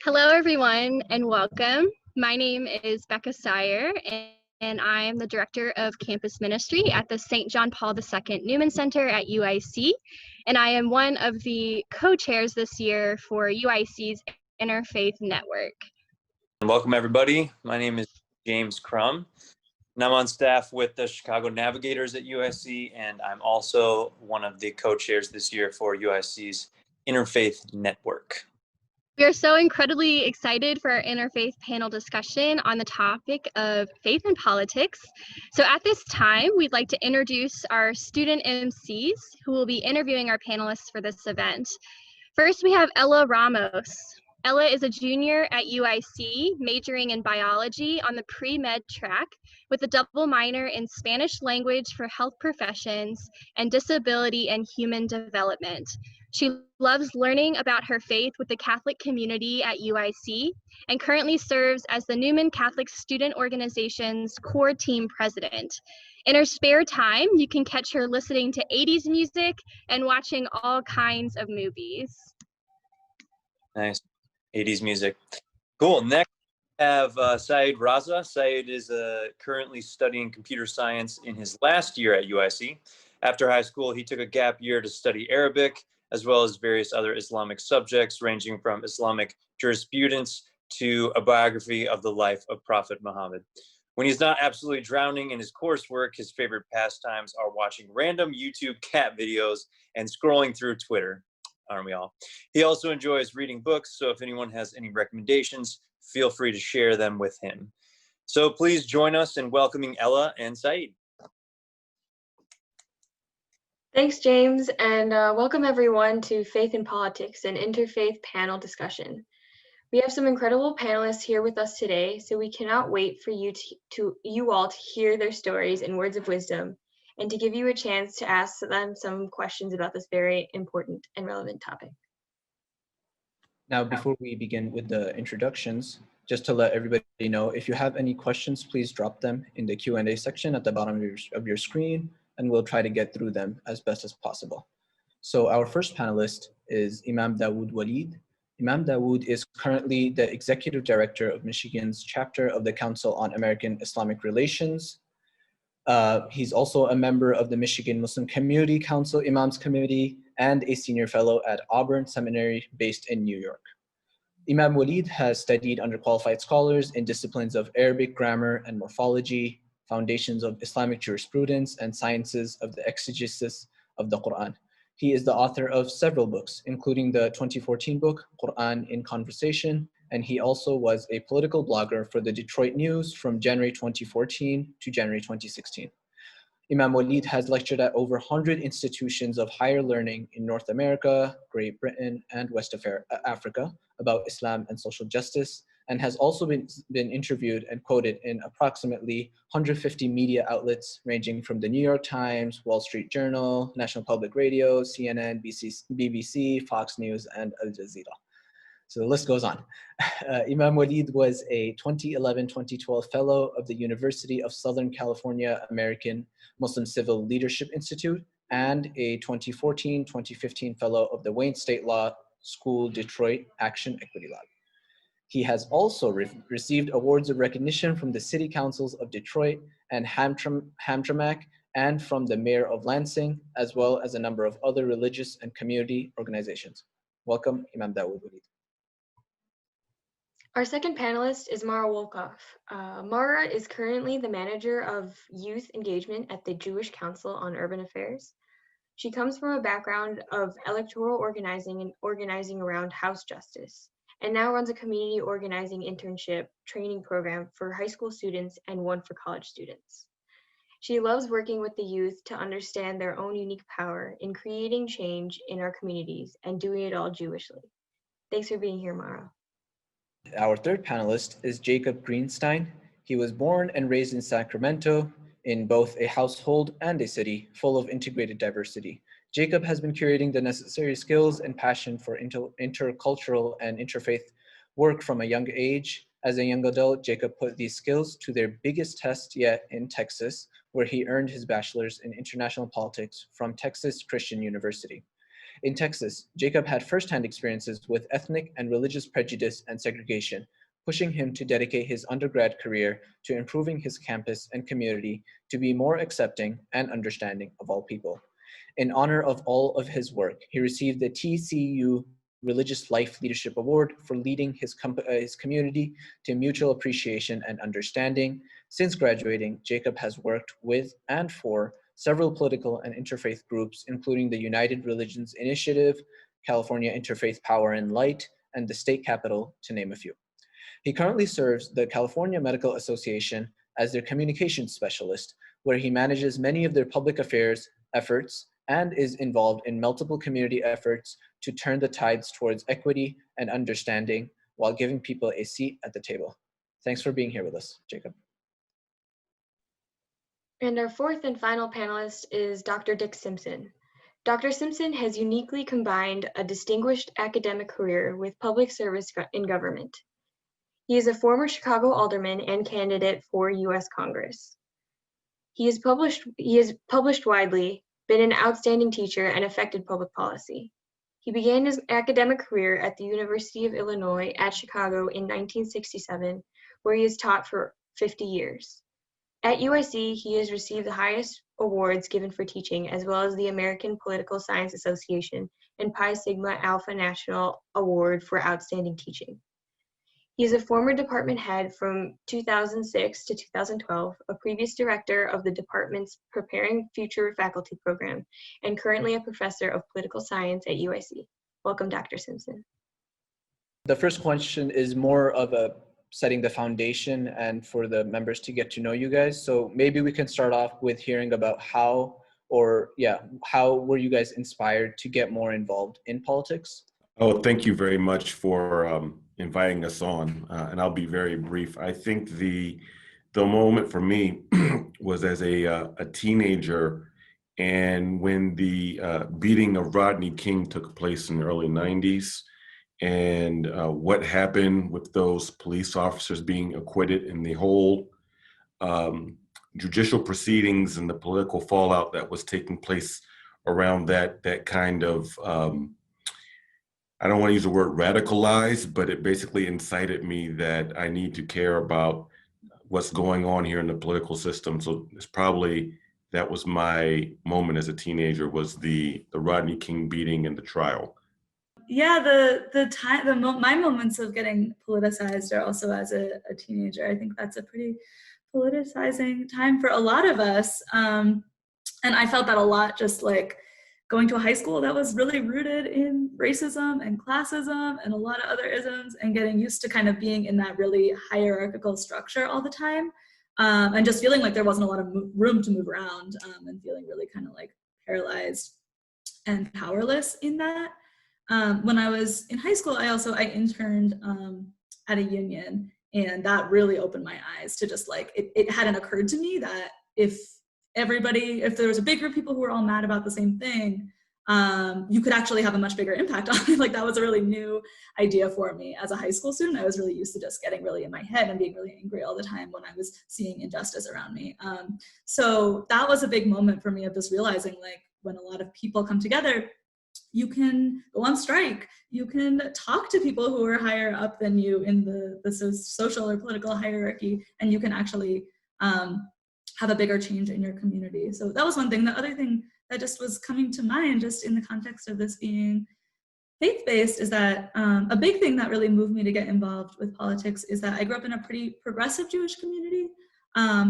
Hello, everyone, and welcome. My name is Becca Siar, and I am the Director of Campus Ministry at the St. John Paul II Newman Center at UIC, and I am one of the co-chairs this year for UIC's Interfaith Network. Welcome, everybody. My name is James Crumb, and I'm on staff with the Chicago Navigators at UIC, and I'm also one of the co-chairs this year for UIC's Interfaith Network. We are so incredibly excited for our interfaith panel discussion on the topic of faith and politics. So at this time, we'd like to introduce our student MCs who will be interviewing our panelists for this event. First, we have Ella Ramos. Ella is a junior at UIC, majoring in biology on the pre-med track with a double minor in Spanish language for health professions and disability and human development. She loves learning about her faith with the Catholic community at UIC and currently serves as the Newman Catholic Student Organization's core team president. In her spare time, you can catch her listening to 80s music and watching all kinds of movies. Nice. 80s music. Cool. Next, we have Syed Raza. Syed is currently studying computer science in his last year at UIC. After high school, he took a gap year to study Arabic, as well as various other Islamic subjects, ranging from Islamic jurisprudence to a biography of the life of Prophet Muhammad. When he's not absolutely drowning in his coursework, his favorite pastimes are watching random YouTube cat videos and scrolling through Twitter. Aren't we all? He also enjoys reading books, so if anyone has any recommendations, feel free to share them with him. So please join us in welcoming Ella and Syed. Thanks, James, and welcome everyone to Faith and Politics, an interfaith panel discussion. We have some incredible panelists here with us today, so we cannot wait for you all to hear their stories and words of wisdom, and to give you a chance to ask them some questions about this very important and relevant topic. Now, before we begin with the introductions, just to let everybody know, if you have any questions, please drop them in the Q&A section at the bottom of your screen, and we'll try to get through them as best as possible. So our first panelist is Imam Dawud Walid. Imam Dawud is currently the Executive Director of Michigan's chapter of the Council on American-Islamic Relations. He's also a member of the Michigan Muslim Community Council Imams Committee and a senior fellow at Auburn Seminary based in New York. Imam Walid has studied under qualified scholars in disciplines of Arabic grammar and morphology, foundations of Islamic jurisprudence, and sciences of the exegesis of the Qur'an. He is the author of several books, including the 2014 book, Qur'an in Conversation, and he also was a political blogger for the Detroit News from January 2014 to January 2016. Imam Walid has lectured at over 100 institutions of higher learning in North America, Great Britain, and West Africa about Islam and social justice, and has also been interviewed and quoted in approximately 150 media outlets ranging from the New York Times, Wall Street Journal, National Public Radio, CNN, BBC, Fox News, and Al-Jazeera. So the list goes on. Imam Walid was a 2011-2012 fellow of the University of Southern California American Muslim Civil Leadership Institute and a 2014-2015 fellow of the Wayne State Law School Detroit Action Equity Lab. He has also received awards of recognition from the city councils of Detroit and Hamtramck and from the Mayor of Lansing, as well as a number of other religious and community organizations. Welcome, Imam Dawud Walid. Our second panelist is Mara Wolkoff. Mara is currently the manager of youth engagement at the Jewish Council on Urban Affairs. She comes from a background of electoral organizing and organizing around house justice, and now runs a community organizing internship training program for high school students and one for college students. She loves working with the youth to understand their own unique power in creating change in our communities and doing it all Jewishly. Thanks for being here, Mara. Our third panelist is Jacob Greenstein. He was born and raised in Sacramento in both a household and a city full of integrated diversity. Jacob has been curating the necessary skills and passion for intercultural and interfaith work from a young age. As a young adult, Jacob put these skills to their biggest test yet in Texas, where he earned his bachelor's in international politics from Texas Christian University. In Texas, Jacob had firsthand experiences with ethnic and religious prejudice and segregation, pushing him to dedicate his undergrad career to improving his campus and community to be more accepting and understanding of all people. In honor of all of his work, he received the TCU Religious Life Leadership Award for leading his community to mutual appreciation and understanding. Since graduating, Jacob has worked with and for several political and interfaith groups, including the United Religions Initiative, California Interfaith Power and Light, and the state capitol, to name a few. He currently serves the California Medical Association as their communications specialist, where he manages many of their public affairs efforts and is involved in multiple community efforts to turn the tides towards equity and understanding while giving people a seat at the table. Thanks for being here with us, Jacob. And our fourth and final panelist is Dr. Dick Simpson. Dr. Simpson has uniquely combined a distinguished academic career with public service in government. He is a former Chicago alderman and candidate for U.S. Congress. He has published widely, been an outstanding teacher, and affected public policy. He began his academic career at the University of Illinois at Chicago in 1967, where he has taught for 50 years. At UIC, he has received the highest awards given for teaching, as well as the American Political Science Association and Pi Sigma Alpha National Award for Outstanding Teaching. He is a former department head from 2006 to 2012, a previous director of the department's Preparing Future Faculty program, and currently a professor of political science at UIC. Welcome, Dr. Simpson. The first question is more of a setting the foundation and for the members to get to know you guys. So maybe we can start off with hearing about how were you guys inspired to get more involved in politics? Oh, thank you very much for inviting us on, and I'll be very brief. I think the moment for me was as a teenager, and when the beating of Rodney King took place in the early 90s, and what happened with those police officers being acquitted, and the whole judicial proceedings and the political fallout that was taking place around that kind of I don't want to use the word radicalized, but it basically incited me that I need to care about what's going on here in the political system. So it's probably, that was my moment as a teenager, was the Rodney King beating and the trial. Yeah, my moments of getting politicized are also as a teenager. I think that's a pretty politicizing time for a lot of us. And I felt that a lot, just like going to a high school that was really rooted in racism and classism and a lot of other isms, and getting used to kind of being in that really hierarchical structure all the time, and just feeling like there wasn't a lot of room to move around, and feeling really kind of like paralyzed and powerless in that. When I was in high school, I interned at a union, and that really opened my eyes to just like, it hadn't occurred to me that if there was a big group of people who were all mad about the same thing, you could actually have a much bigger impact on it. Like, that was a really new idea for me as a high school student. I was really used to just getting really in my head and being really angry all the time when I was seeing injustice around me. So that was a big moment for me, of just realizing, like, when a lot of people come together, you can go on strike, you can talk to people who are higher up than you in the social or political hierarchy, and you can actually have a bigger change in your community. So that was one thing. The other thing that just was coming to mind, just in the context of this being faith-based, is that a big thing that really moved me to get involved with politics is that I grew up in a pretty progressive Jewish community.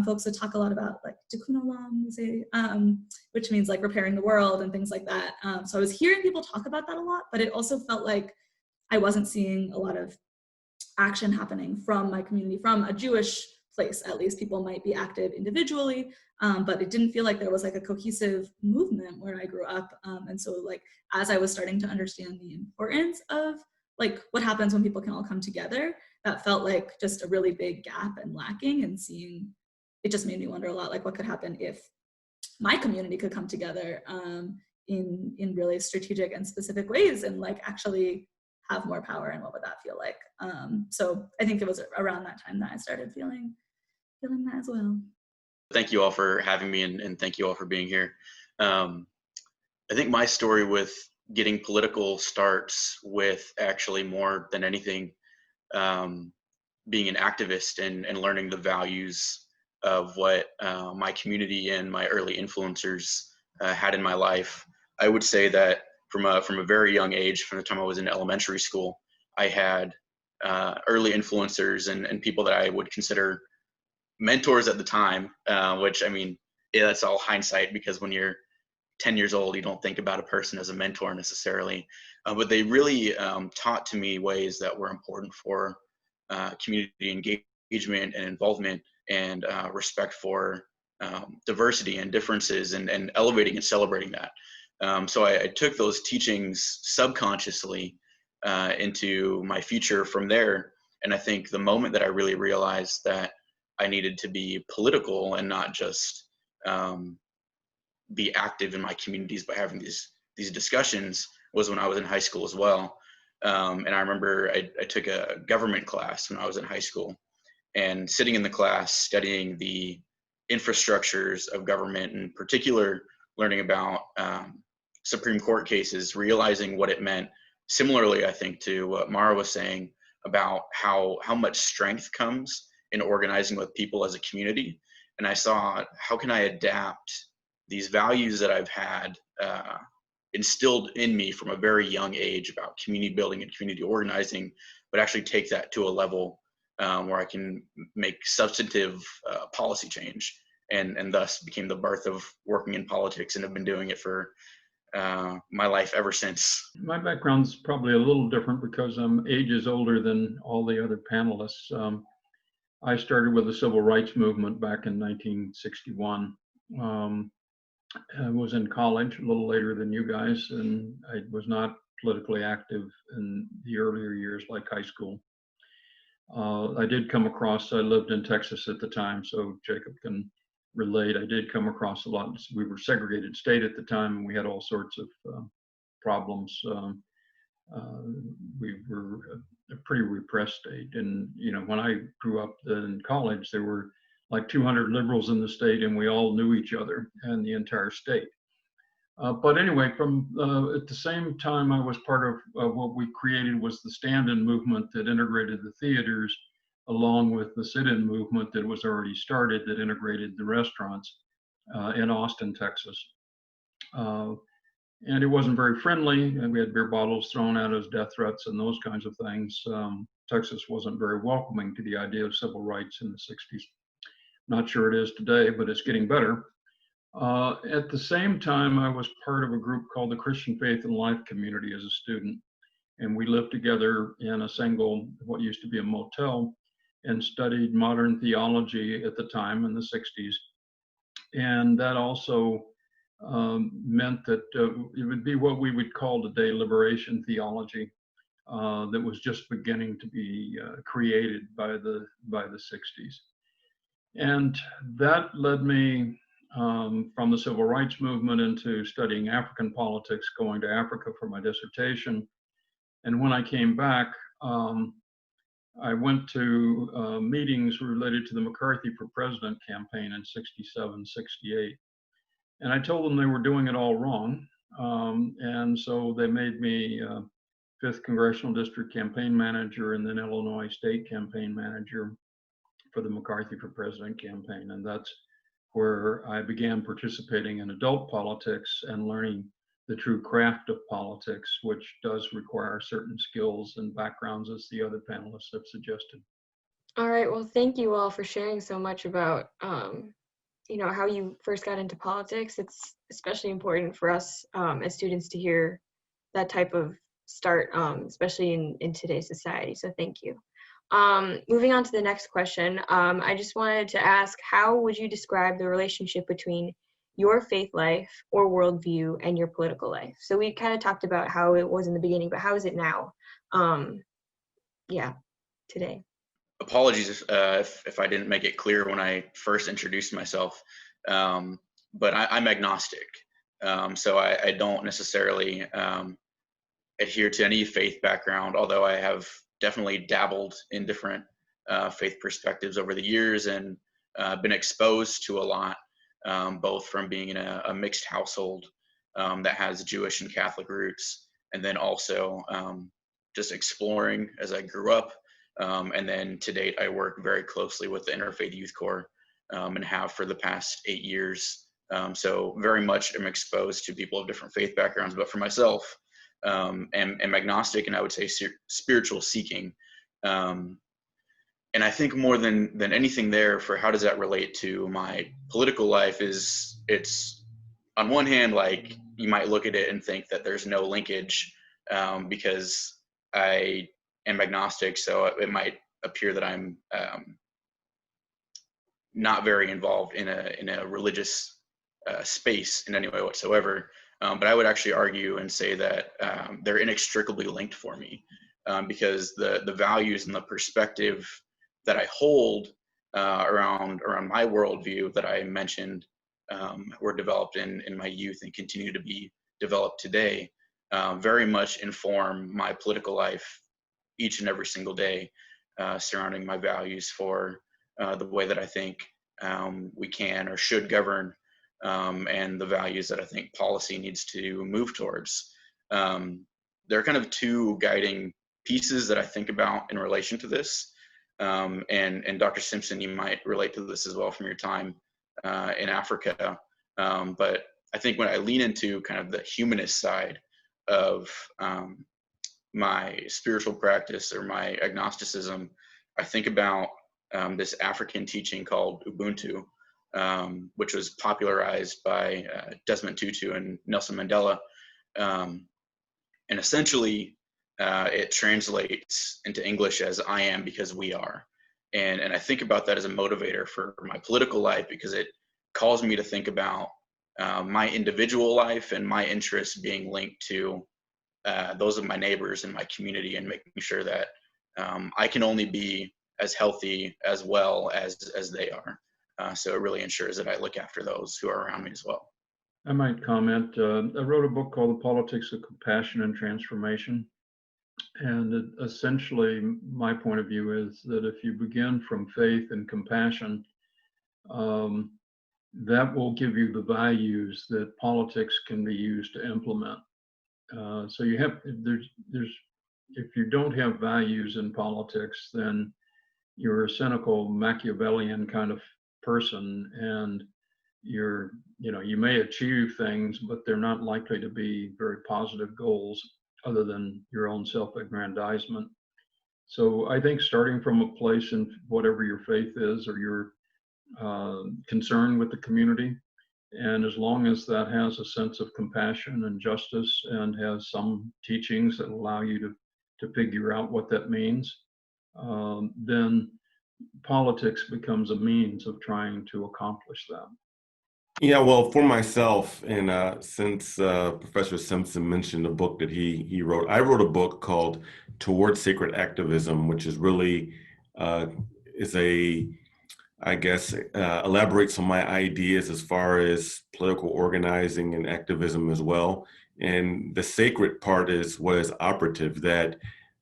Folks would talk a lot about like tikkun olam, which means like repairing the world and things like that. So I was hearing people talk about that a lot, but it also felt like I wasn't seeing a lot of action happening from my community, from a Jewish place. At least people might be active individually, but it didn't feel like there was like a cohesive movement where I grew up. And so like, as I was starting to understand the importance of like what happens when people can all come together, that felt like just a really big gap and lacking, and seeing, it just made me wonder a lot, like what could happen if my community could come together in really strategic and specific ways, and like actually have more power, and what would that feel like? So I think it was around that time that I started feeling that as well. Thank you all for having me, and thank you all for being here. I think my story with getting political starts with actually more than anything being an activist and learning the values of what my community and my early influencers had in my life. I would say that from a very young age, from the time I was in elementary school, I had early influencers and people that I would consider mentors at the time, which, I mean, yeah, that's all hindsight, because when you're 10 years old, you don't think about a person as a mentor necessarily, but they really taught to me ways that were important for community engagement and involvement, and respect for diversity and differences, and elevating and celebrating that. So I took those teachings subconsciously into my future from there. And I think the moment that I really realized that I needed to be political and not just be active in my communities by having these discussions was when I was in high school as well. And I remember I took a government class when I was in high school, and sitting in the class studying the infrastructures of government, in particular learning about Supreme Court cases, realizing what it meant. Similarly, I think, to what Mara was saying about how much strength comes in organizing with people as a community. And I saw, how can I adapt these values that I've had instilled in me from a very young age about community building and community organizing, but actually take that to a level where I can make substantive policy change, and thus became the birth of working in politics, and have been doing it for my life ever since. My background's probably a little different because I'm ages older than all the other panelists. I started with the civil rights movement back in 1961. I was in college a little later than you guys, and I was not politically active in the earlier years like high school. I did come across, I lived in Texas at the time, so Jacob can relate. I did come across a lot. We were segregated state at the time, and we had all sorts of problems. We were a pretty repressed state. And, you know, when I grew up in college, there were like 200 liberals in the state, and we all knew each other and the entire state. But anyway, from at the same time, I was part of what we created was the stand-in movement that integrated the theaters, along with the sit-in movement that was already started that integrated the restaurants in Austin, Texas. And it wasn't very friendly, and we had beer bottles thrown at us, death threats, and those kinds of things. Texas wasn't very welcoming to the idea of civil rights in the 60s. Not sure it is today, but it's getting better. At the same time, I was part of a group called the Christian Faith and Life Community as a student. And we lived together in a single, what used to be a motel, and studied modern theology at the time in the 60s. And that also meant that it would be what we would call today liberation theology that was just beginning to be created by the 60s. And that led me from the civil rights movement into studying African politics, going to Africa for my dissertation. And when I came back, I went to meetings related to the McCarthy for President campaign in 67, 68. And I told them they were doing it all wrong. And so they made me 5th Congressional District campaign manager, and then Illinois State campaign manager for the McCarthy for President campaign. And that's where I began participating in adult politics and learning the true craft of politics, which does require certain skills and backgrounds, as the other panelists have suggested. All right, well, thank you all for sharing so much about you know, how you first got into politics. It's especially important for us as students to hear that type of start, especially in today's society, so thank you. Moving on to the next question, I just wanted to ask, how would you describe the relationship between your faith life or worldview and your political life? So we kind of talked about how it was in the beginning, but how is it now? Yeah, today. Apologies if I didn't make it clear when I first introduced myself, but I'm agnostic. So I don't necessarily adhere to any faith background, although I have definitely dabbled in different faith perspectives over the years, and been exposed to a lot, both from being in a mixed household that has Jewish and Catholic roots, and then also just exploring as I grew up. And then to date, I work very closely with the Interfaith Youth Corps and have for the past 8 years. So very much am exposed to people of different faith backgrounds, but for myself, am agnostic, and I would say spiritual seeking. And I think more than anything there, for how does that relate to my political life, is it's on one hand, like you might look at it and think that there's no linkage because I am agnostic, so it might appear that I'm not very involved in a religious space in any way whatsoever. But I would actually argue and say that they're inextricably linked for me because the values and the perspective that I hold around my worldview that I mentioned were developed in my youth and continue to be developed today, very much inform my political life each and every single day surrounding my values for the way that I think we can or should govern and the values that I think policy needs to move towards. There are kind of two guiding pieces that I think about in relation to this. And Dr. Simpson, you might relate to this as well from your time in Africa. But I think when I lean into kind of the humanist side of my spiritual practice or my agnosticism, I think about this African teaching called Ubuntu, which was popularized by Desmond Tutu and Nelson Mandela. And essentially, it translates into English as "I am because we are." And I think about that as a motivator for my political life because it calls me to think about my individual life and my interests being linked to those of my neighbors in my community, and making sure that I can only be as healthy as well as they are. So it really ensures that I look after those who are around me as well. I might comment. I wrote a book called The Politics of Compassion and Transformation. And essentially, my point of view is that if you begin from faith and compassion, that will give you the values that politics can be used to implement. So you have, if you don't have values in politics, then you're a cynical Machiavellian kind of person, and you may achieve things, but they're not likely to be very positive goals other than your own self-aggrandizement. So I think starting from a place in whatever your faith is or your concern with the community, and as long as that has a sense of compassion and justice and has some teachings that allow you to figure out what that means, then politics becomes a means of trying to accomplish that. Yeah, well, for myself, and since Professor Simpson mentioned a book that he wrote, I wrote a book called Towards Sacred Activism, which is really elaborates on my ideas as far as political organizing and activism as well. And the sacred part is what is operative, that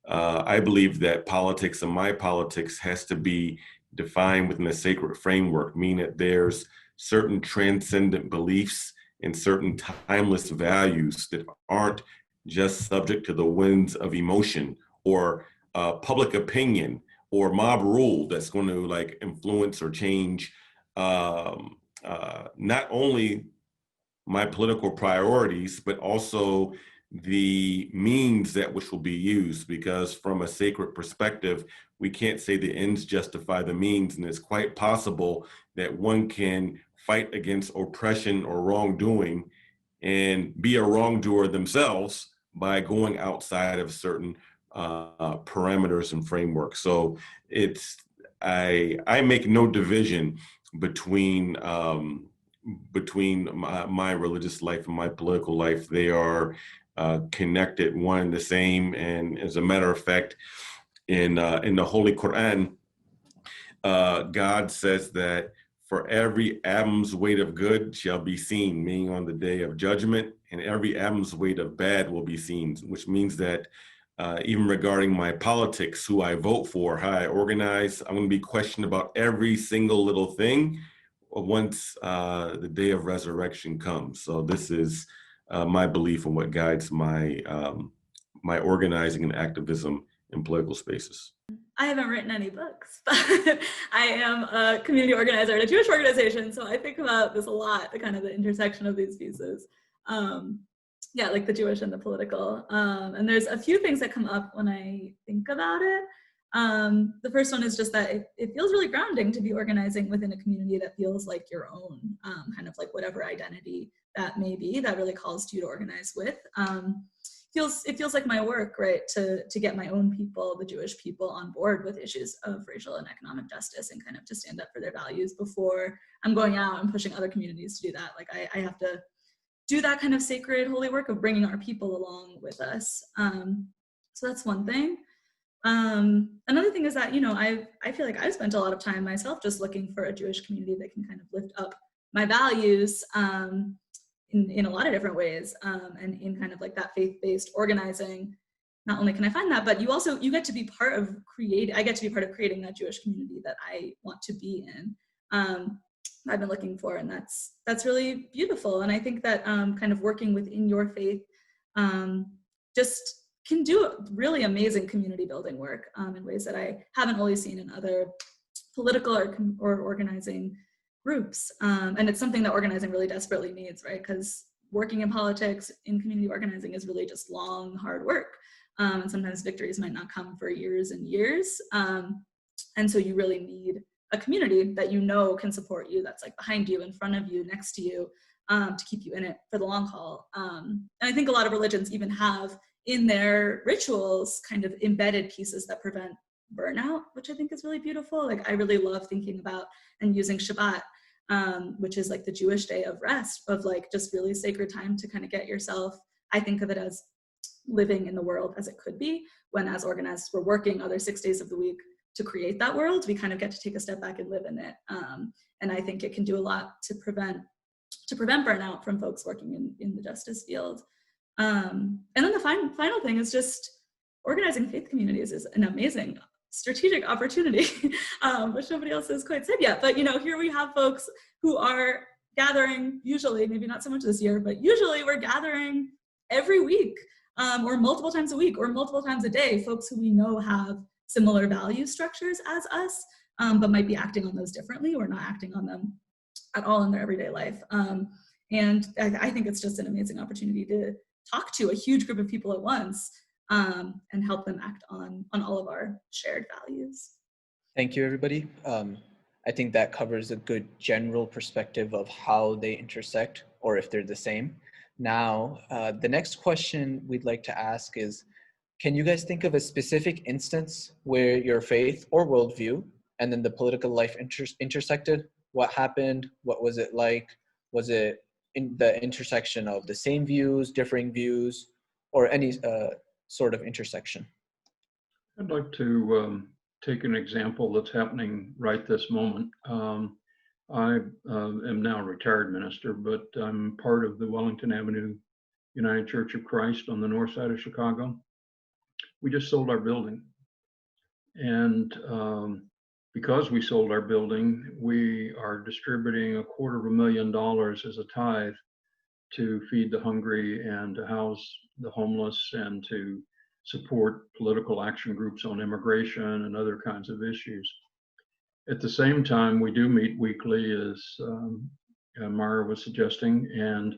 I believe that politics and my politics has to be defined within a sacred framework, meaning that there's certain transcendent beliefs and certain timeless values that aren't just subject to the winds of emotion or public opinion or mob rule that's going to like influence or change not only my political priorities, but also the means that which will be used, because from a sacred perspective, we can't say the ends justify the means, and it's quite possible that one can fight against oppression or wrongdoing and be a wrongdoer themselves by going outside of certain parameters and frameworks. So I make no division between my religious life and my political life. They are connected, one and the same. And as a matter of fact, in the Holy Qur'an, God says that for every atom's weight of good shall be seen, meaning on the day of judgment, and every atom's weight of bad will be seen, which means that even regarding my politics, who I vote for, how I organize, I'm going to be questioned about every single little thing once the day of resurrection comes. So this is my belief and what guides my my organizing and activism in political spaces. I haven't written any books, but I am a community organizer at a Jewish organization, so I think about this a lot, the kind of the intersection of these pieces. Yeah, like the Jewish and the political. And there's a few things that come up when I think about it. The first one is just that it feels really grounding to be organizing within a community that feels like your own, kind of like whatever identity that may be, that really calls to you to organize with. It feels like my work, right, to get my own people, the Jewish people, on board with issues of racial and economic justice, and kind of to stand up for their values before I'm going out and pushing other communities to do that. Like I have to do that kind of sacred, holy work of bringing our people along with us. So that's one thing. Another thing is that, you know, I feel like I've spent a lot of time myself just looking for a Jewish community that can kind of lift up my values in a lot of different ways, and in kind of like that faith-based organizing. Not only can I find that, but you get to be part of I get to be part of creating that Jewish community that I want to be in. I've been looking for, and that's really beautiful. And I think that kind of working within your faith just can do really amazing community building work in ways that I haven't always seen in other political or organizing groups. And it's something that organizing really desperately needs, right? Because working in politics, in community organizing, is really just long, hard work. And sometimes victories might not come for years and years. And so you really need a community that you know can support you, that's like behind you, in front of you, next to you, to keep you in it for the long haul. And I think a lot of religions even have in their rituals kind of embedded pieces that prevent burnout, which I think is really beautiful. Like I really love thinking about and using Shabbat, which is like the Jewish day of rest, of like just really sacred time to kind of get yourself. I think of it as living in the world as it could be, when as organizers we're working other 6 days of the week to create that world. We kind of get to take a step back and live in it. And I think it can do a lot to prevent burnout from folks working in the justice field. And then the final thing is just organizing faith communities is an amazing strategic opportunity, which nobody else has quite said yet. But you know, here we have folks who are gathering, usually, maybe not so much this year, but usually we're gathering every week, or multiple times a week, or multiple times a day, folks who we know have similar value structures as us, but might be acting on those differently, or not acting on them at all in their everyday life. And I think it's just an amazing opportunity to talk to a huge group of people at once, and help them act on all of our shared values. Thank you, everybody. I think that covers a good general perspective of how they intersect, or if they're the same. Now, the next question we'd like to ask is, can you guys think of a specific instance where your faith or worldview and then the political life intersected? What happened? What was it like? Was it in the intersection of the same views, differing views, or any sort of intersection? I'd like to take an example that's happening right this moment. I am now a retired minister, but I'm part of the Wellington Avenue United Church of Christ on the north side of Chicago. We just sold our building. And because we sold our building, we are distributing $250,000 as a tithe to feed the hungry and to house the homeless and to support political action groups on immigration and other kinds of issues. At the same time, we do meet weekly, as Mara was suggesting, and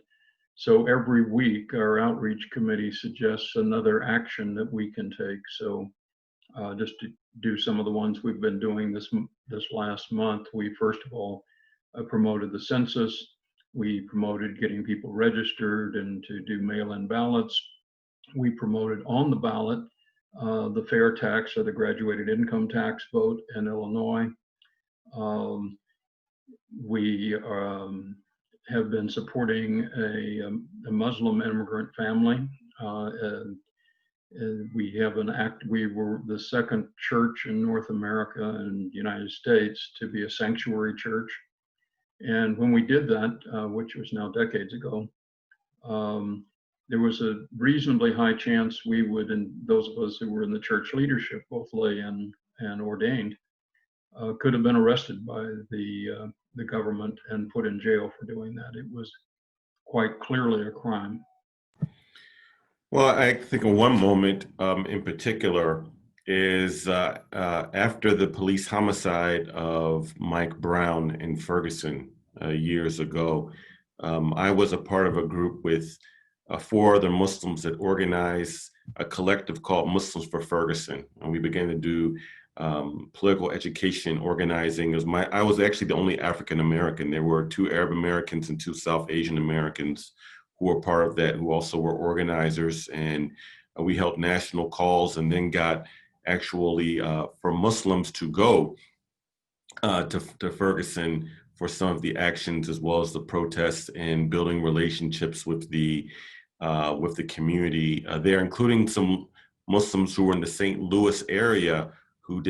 so every week our outreach committee suggests another action that we can take. So just to do some of the ones we've been doing this last month, we first of all promoted the census. We promoted getting people registered and to do mail-in ballots. We promoted on the ballot the fair tax, or the graduated income tax vote in Illinois. We have been supporting a Muslim immigrant family. And we have we were the second church in North America and United States to be a sanctuary church. And when we did that, which was now decades ago, there was a reasonably high chance we would, and those of us who were in the church leadership, both lay and ordained, could have been arrested by the government and put in jail for doing that. It was quite clearly a crime. Well, I think of one moment in particular is after the police homicide of Mike Brown in Ferguson years ago. I was a part of a group with 4 other Muslims that organized a collective called Muslims for Ferguson, and we began to do political education organizing. I was actually the only African American. There were 2 Arab Americans and 2 South Asian Americans who were part of that, who also were organizers. And we held national calls and then got actually for Muslims to go to Ferguson for some of the actions as well as the protests and building relationships with the community there, including some Muslims who were in the St. Louis area who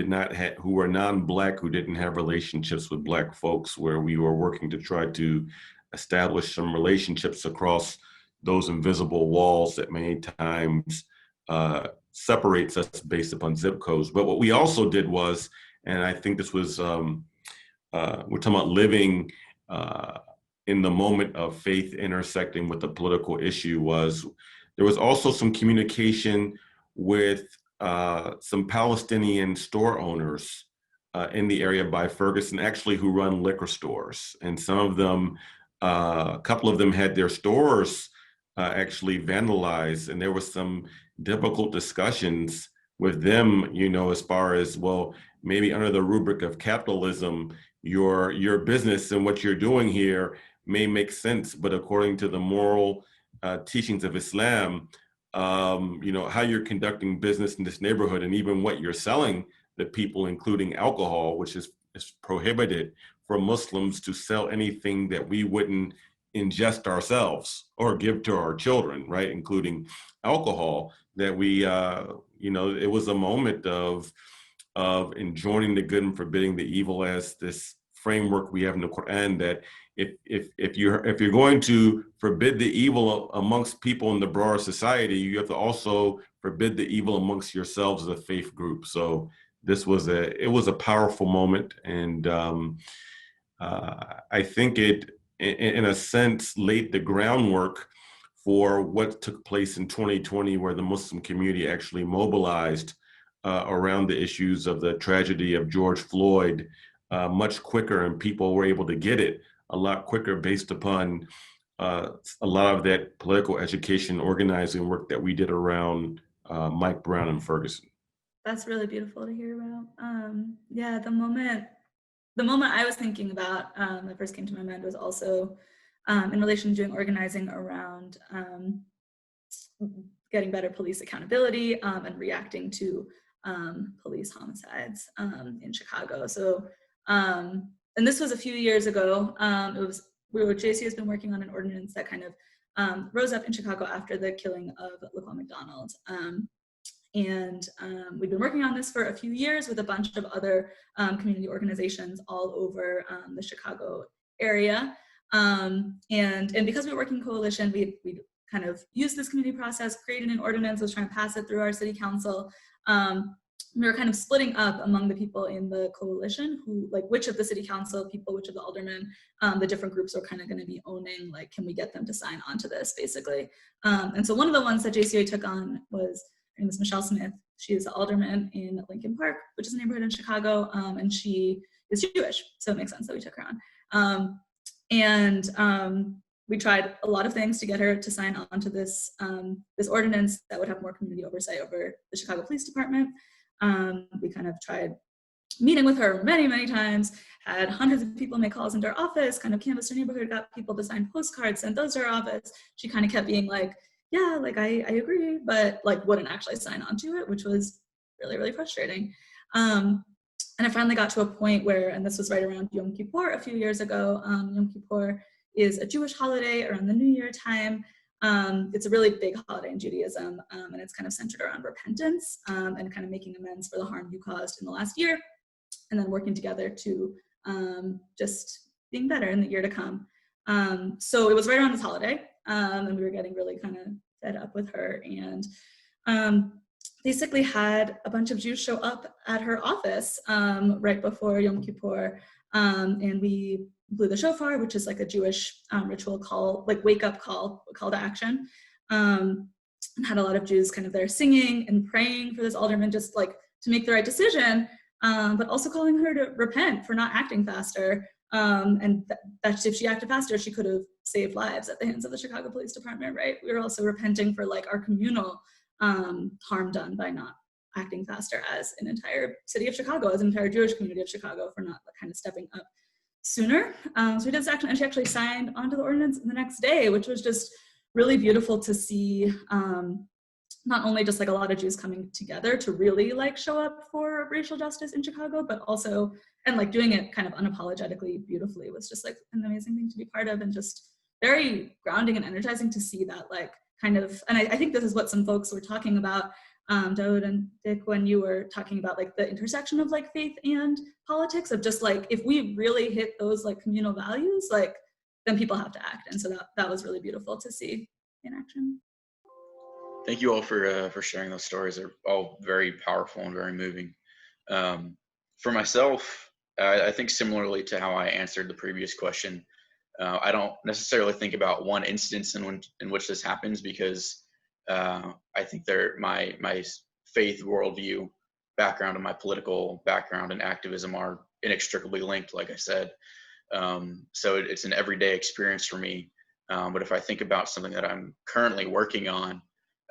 were non-Black, who didn't have relationships with Black folks, where we were working to try to establish some relationships across those invisible walls that many times separates us based upon zip codes. But what we also did was, and I think this was, we're talking about living in the moment of faith intersecting with the political issue, there was also some communication with some Palestinian store owners in the area by Ferguson, actually, who run liquor stores. And some of them, a couple of them had their stores actually vandalized, and there was some difficult discussions with them, as far as, well, maybe under the rubric of capitalism, your business and what you're doing here may make sense, but according to the moral teachings of Islam, how you're conducting business in this neighborhood and even what you're selling the people, including alcohol, which is prohibited for Muslims to sell anything that we wouldn't ingest ourselves or give to our children, right? Including alcohol, that we, it was a moment of enjoining the good and forbidding the evil as this framework we have in the Qur'an, that if you're going to forbid the evil amongst people in the broader society, you have to also forbid the evil amongst yourselves as a faith group. So it was a powerful moment, and I think it, in a sense, laid the groundwork for what took place in 2020, where the Muslim community actually mobilized around the issues of the tragedy of George Floyd much quicker, and people were able to get it a lot quicker based upon a lot of that political education organizing work that we did around Mike Brown and Ferguson. That's really beautiful to hear about. Yeah, the moment I was thinking about that first came to my mind was also in relation to doing organizing around getting better police accountability and reacting to police homicides in Chicago. So, and this was a few years ago. JC has been working on an ordinance that kind of rose up in Chicago after the killing of Laquan McDonald. And we've been working on this for a few years with a bunch of other community organizations all over the Chicago area. And because we work in coalition, we kind of used this community process, created an ordinance, was trying to pass it through our city council. We were kind of splitting up among the people in the coalition who, like, which of the city council people, which of the aldermen, the different groups are kind of going to be owning, like, can we get them to sign on to this, basically. And so one of the ones that JCA took on was, her name is Michelle Smith. She is the alderman in Lincoln Park, which is a neighborhood in Chicago, and she is Jewish, so it makes sense that we took her on. We tried a lot of things to get her to sign on to this, this ordinance that would have more community oversight over the Chicago Police Department. We kind of tried meeting with her many, many times, had hundreds of people make calls into our office, kind of canvassed her neighborhood, got people to sign postcards, sent those to our office. She kind of kept being like, yeah, like I agree, but like wouldn't actually sign on to it, which was really, really frustrating. And I finally got to a point where, and this was right around Yom Kippur a few years ago. Yom Kippur is a Jewish holiday around the New Year time. It's a really big holiday in Judaism, and it's kind of centered around repentance and kind of making amends for the harm you caused in the last year, and then working together to just being better in the year to come. So it was right around this holiday, and we were getting really kind of fed up with her, and basically had a bunch of Jews show up at her office right before Yom Kippur, and we blew the shofar, which is like a Jewish ritual call, like wake up call to action. and had a lot of Jews kind of there singing and praying for this alderman just like to make the right decision, but also calling her to repent for not acting faster. And that if she acted faster, she could have saved lives at the hands of the Chicago Police Department, right? We were also repenting for like our communal harm done by not acting faster as an entire city of Chicago, as an entire Jewish community of Chicago, for not kind of stepping up sooner. So we did this action, and she actually signed onto the ordinance the next day, which was just really beautiful to see. Not only just like a lot of Jews coming together to really like show up for racial justice in Chicago, but also, and like doing it kind of unapologetically beautifully was just like an amazing thing to be part of, and just very grounding and energizing to see that like kind of, and I think this is what some folks were talking about, Dawud and Dick, when you were talking about like the intersection of like faith and politics, of just like, if we really hit those like communal values, like then people have to act. And so that was really beautiful to see in action. Thank you all for sharing those stories. They're all very powerful and very moving. For myself, I think similarly to how I answered the previous question, I don't necessarily think about one instance in which this happens, because I think my faith worldview background and my political background and activism are inextricably linked, like I said. So it's an everyday experience for me. But if I think about something that I'm currently working on,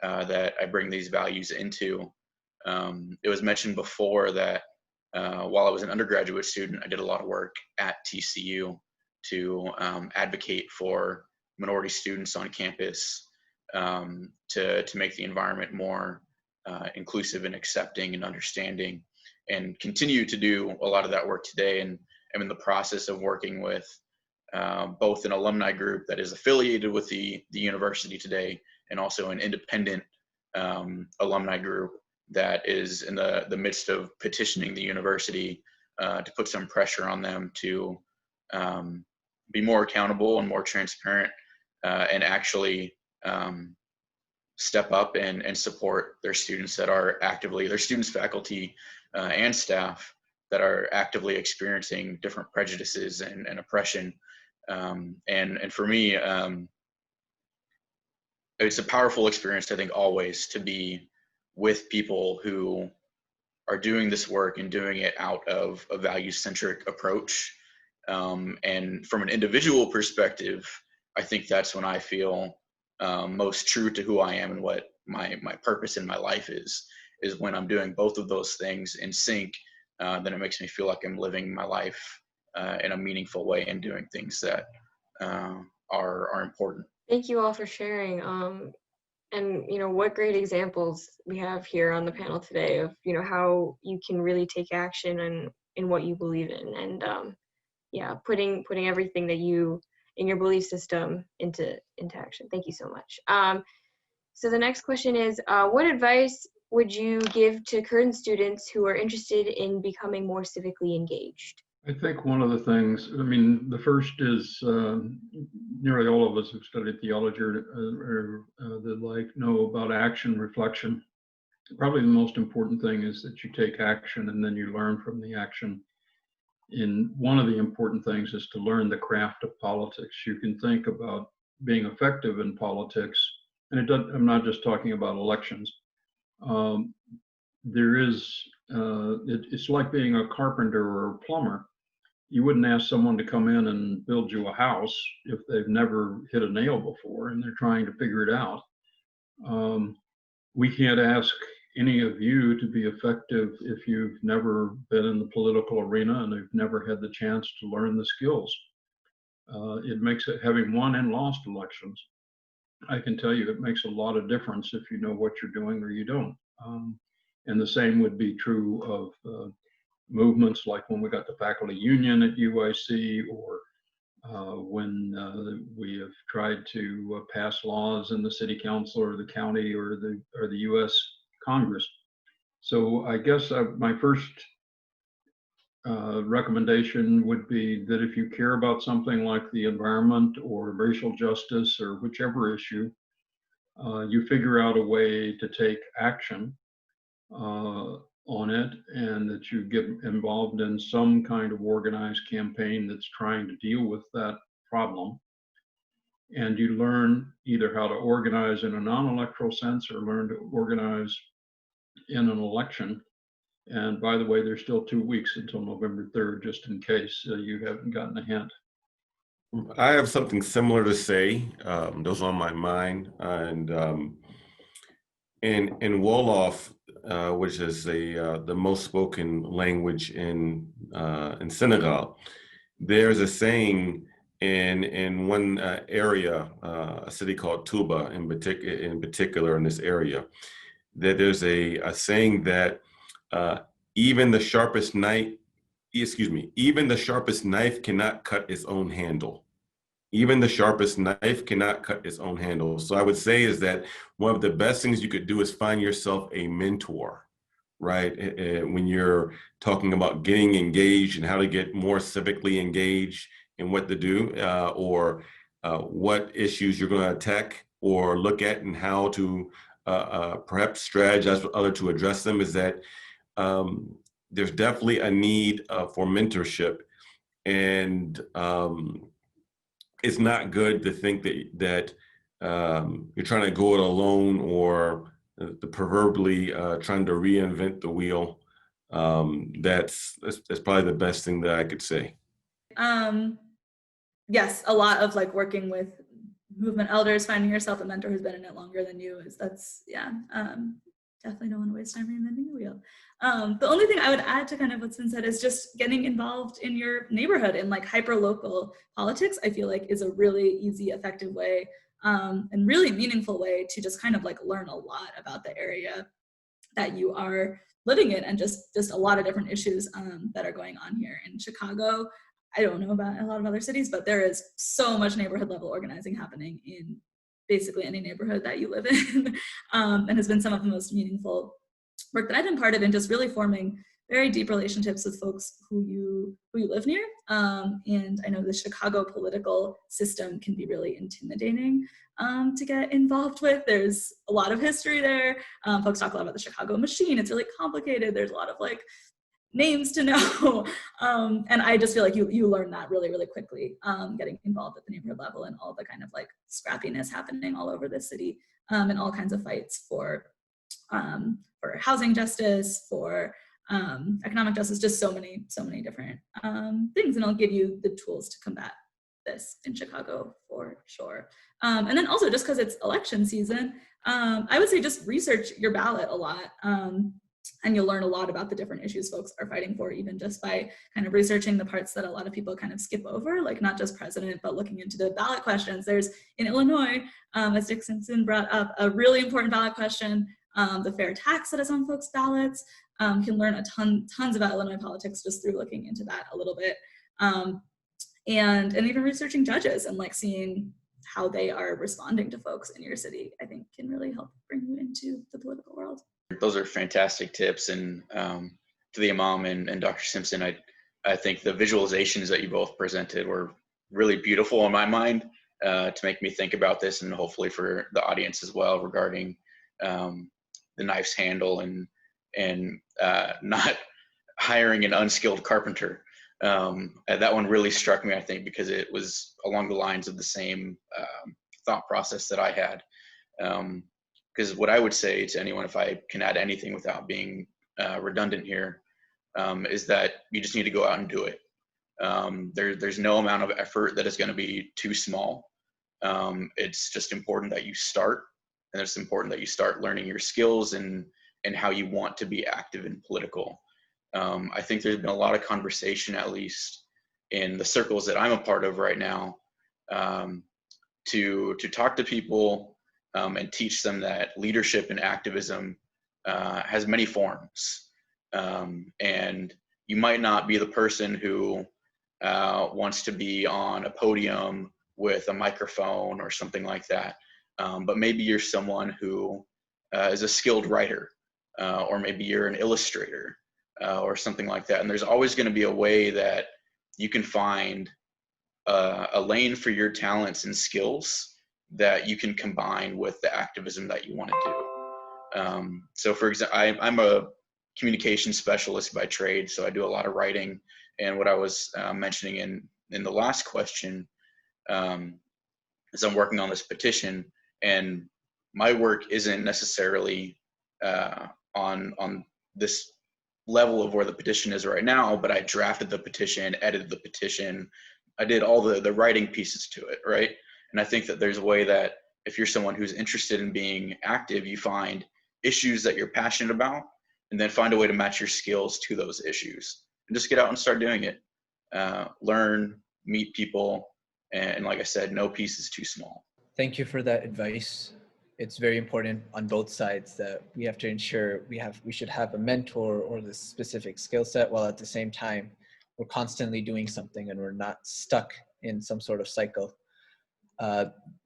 that I bring these values into, it was mentioned before that while I was an undergraduate student, I did a lot of work at TCU to advocate for minority students on campus, to make the environment more inclusive and accepting and understanding, and continue to do a lot of that work today. And I'm in the process of working with both an alumni group that is affiliated with the university today, and also an independent alumni group that is in the midst of petitioning the university to put some pressure on them to be more accountable and more transparent, and actually step up and support their students that are actively, their students, faculty, and staff that are actively experiencing different prejudices and oppression. And for me, it's a powerful experience, I think, always to be with people who are doing this work and doing it out of a value-centric approach. And from an individual perspective, I think that's when I feel most true to who I am and what my purpose in my life is when I'm doing both of those things in sync. Then it makes me feel like I'm living my life in a meaningful way and doing things that are important. Thank you all for sharing. And what great examples we have here on the panel today of how you can really take action in what you believe in, and putting everything that you in your belief system into action. Thank you so much. So the next question is, what advice would you give to current students who are interested in becoming more civically engaged? I think one of the things, the first is nearly all of us who've studied theology or the like know about action reflection. Probably the most important thing is that you take action and then you learn from the action. And one of the important things is to learn the craft of politics. You can think about being effective in politics, and I'm not just talking about elections. It's like being a carpenter or a plumber. You wouldn't ask someone to come in and build you a house if they've never hit a nail before and they're trying to figure it out. We can't ask any of you to be effective if you've never been in the political arena and you've never had the chance to learn the skills. It makes it, having won and lost elections, I can tell you it makes a lot of difference if you know what you're doing or you don't. And the same would be true of movements like when we got the faculty union at UIC, or when we have tried to pass laws in the city council or the county or the US Congress. So I guess my first recommendation would be that if you care about something like the environment or racial justice or whichever issue, you figure out a way to take action on it, and that you get involved in some kind of organized campaign that's trying to deal with that problem. and you learn either how to organize in a non-electoral sense or learn to organize in an election. And by the way, there's still 2 weeks until November 3rd, just in case you haven't gotten a hint. I have something similar to say. Those on my mind, and in Wolof, which is the most spoken language in Senegal, there's a saying in one area, a city called Touba, in particular in this area, that there's a saying that even the sharpest knife, even the sharpest knife cannot cut its own handle. Even the sharpest knife cannot cut its own handle. So I would say is that one of the best things you could do is find yourself a mentor, right? When you're talking about getting engaged and how to get more civically engaged in what to do, or what issues you're going to attack or look at, and how to perhaps strategize with others to address them, is that there's definitely a need for mentorship. And it's not good to think that you're trying to go it alone, or the proverbially trying to reinvent the wheel. That's probably the best thing that I could say. Yes, a lot of like working with movement elders, finding yourself a mentor who's been in it longer than you definitely don't want to waste time reinventing the wheel. The only thing I would add to kind of what's been said is just getting involved in your neighborhood in like hyper-local politics. I feel like is a really easy, effective way and really meaningful way to just kind of like learn a lot about the area that you are living in, and just a lot of different issues that are going on here in Chicago. I don't know about a lot of other cities, but there is so much neighborhood level organizing happening in basically any neighborhood that you live in, and has been some of the most meaningful work that I've been part of, in just really forming very deep relationships with folks who you live near. And I know the Chicago political system can be really intimidating to get involved with. There's a lot of history there. Folks talk a lot about the Chicago machine. It's really complicated. There's a lot of like names to know. And I just feel like you learn that really, really quickly, getting involved at the neighborhood level, and all the kind of like scrappiness happening all over the city, and all kinds of fights for housing justice, for economic justice, just so many different things. And I'll give you the tools to combat this in Chicago for sure. And then also, just because it's election season, I would say just research your ballot a lot. And you'll learn a lot about the different issues folks are fighting for, even just by kind of researching the parts that a lot of people kind of skip over, like not just president, but looking into the ballot questions. There's, in Illinois, as Dick Simpson brought up, a really important ballot question, the fair tax that is on folks' ballots. You can learn tons about Illinois politics just through looking into that a little bit. And even researching judges and like seeing how they are responding to folks in your city, I think can really help bring you into the political world. Those are fantastic tips, and to the Imam and Dr. Simpson, I think the visualizations that you both presented were really beautiful in my mind, to make me think about this, and hopefully for the audience as well, regarding the knife's handle and not hiring an unskilled carpenter. That one really struck me, I think, because it was along the lines of the same thought process that I had. Because what I would say to anyone, if I can add anything without being redundant here, is that you just need to go out and do it. There's no amount of effort that is going to be too small. It's just important that you start, and it's important that you start learning your skills and how you want to be active and political. I think there's been a lot of conversation, at least in the circles that I'm a part of right now, to talk to people and teach them that leadership and activism has many forms. And you might not be the person who wants to be on a podium with a microphone or something like that, but maybe you're someone who is a skilled writer, or maybe you're an illustrator, or something like that. And there's always going to be a way that you can find a lane for your talents and skills that you can combine with the activism that you want to do. So for example, I'm a communication specialist by trade, so I do a lot of writing. And what I was mentioning in the last question, is I'm working on this petition, and my work isn't necessarily on this level of where the petition is right now, but I drafted the petition, edited the petition, I did all the writing pieces to it, right? And I think that there's a way that if you're someone who's interested in being active, you find issues that you're passionate about, and then find a way to match your skills to those issues, and just get out and start doing it. Learn, meet people, and like I said, no piece is too small. Thank you for that advice. It's very important on both sides that we have to ensure we should have a mentor or this specific skill set, while at the same time we're constantly doing something and we're not stuck in some sort of cycle.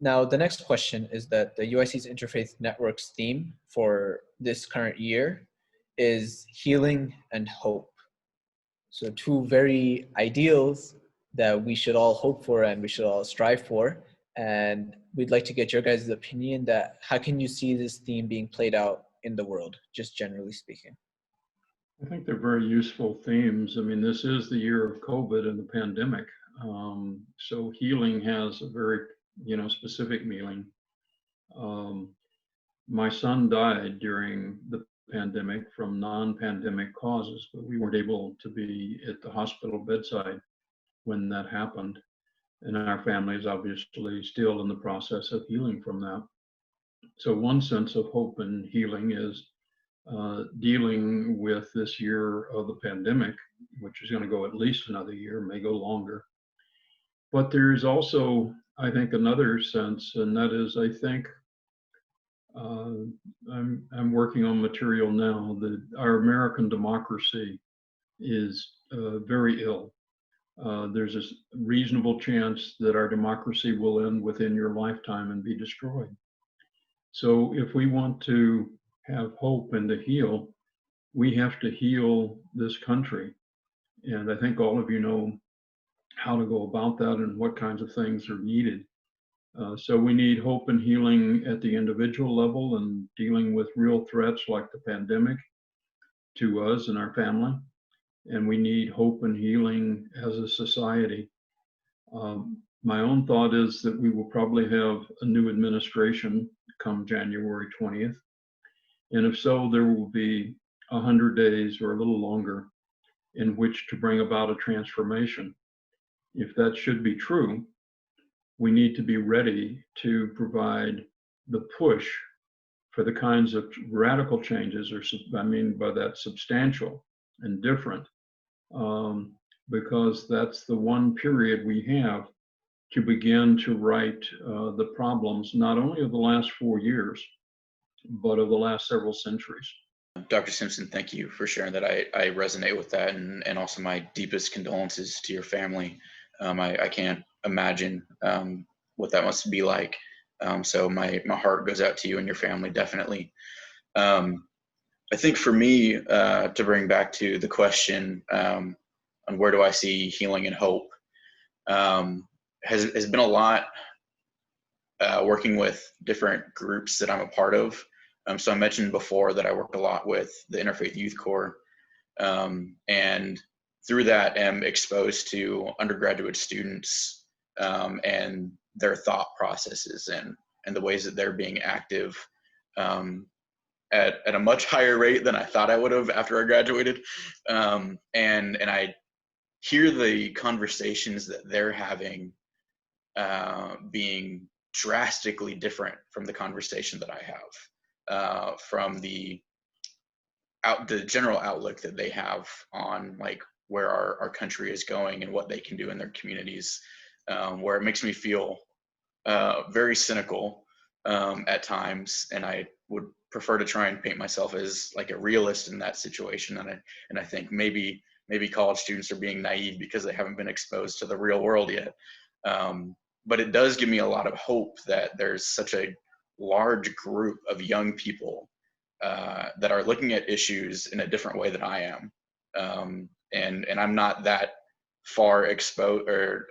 Now, the next question is that the UIC's Interfaith Network's theme for this current year is healing and hope. So two very ideals that we should all hope for and we should all strive for. And we'd like to get your guys' opinion that how can you see this theme being played out in the world, just generally speaking? I think they're very useful themes. I mean, this is the year of COVID and the pandemic. So healing has a very, specific meaning. My son died during the pandemic from non-pandemic causes, but we weren't able to be at the hospital bedside when that happened. And our family is obviously still in the process of healing from that. So one sense of hope and healing is dealing with this year of the pandemic, which is going to go at least another year, may go longer. But there is also, I think, another sense, and that is, I think, I'm working on material now that our American democracy is very ill. There's a reasonable chance that our democracy will end within your lifetime and be destroyed. So if we want to have hope and to heal, we have to heal this country. And I think all of you know how to go about that and what kinds of things are needed. So we need hope and healing at the individual level and dealing with real threats like the pandemic to us and our family. And we need hope and healing as a society. My own thought is that we will probably have a new administration come January 20th. And if so, there will be 100 days or a little longer in which to bring about a transformation. If that should be true, we need to be ready to provide the push for the kinds of radical changes, or I mean by that substantial and different, because that's the one period we have to begin to right the problems, not only of the last 4 years, but of the last several centuries. Dr. Simpson, thank you for sharing that. I resonate with that, and also my deepest condolences to your family. I can't imagine what that must be like. So my heart goes out to you and your family, definitely. I think for me, to bring back to the question on where do I see healing and hope, has been a lot working with different groups that I'm a part of. So I mentioned before that I work a lot with the Interfaith Youth Corps, and through that am exposed to undergraduate students and their thought processes and the ways that they're being active at a much higher rate than I thought I would have after I graduated. And I hear the conversations that they're having being drastically different from the conversation that I have, from the general outlook that they have on like where our country is going and what they can do in their communities, where it makes me feel very cynical at times, and I would prefer to try and paint myself as like a realist in that situation. And I think maybe college students are being naive because they haven't been exposed to the real world yet. But it does give me a lot of hope that there's such a large group of young people that are looking at issues in a different way than I am. And I'm not that far exposed or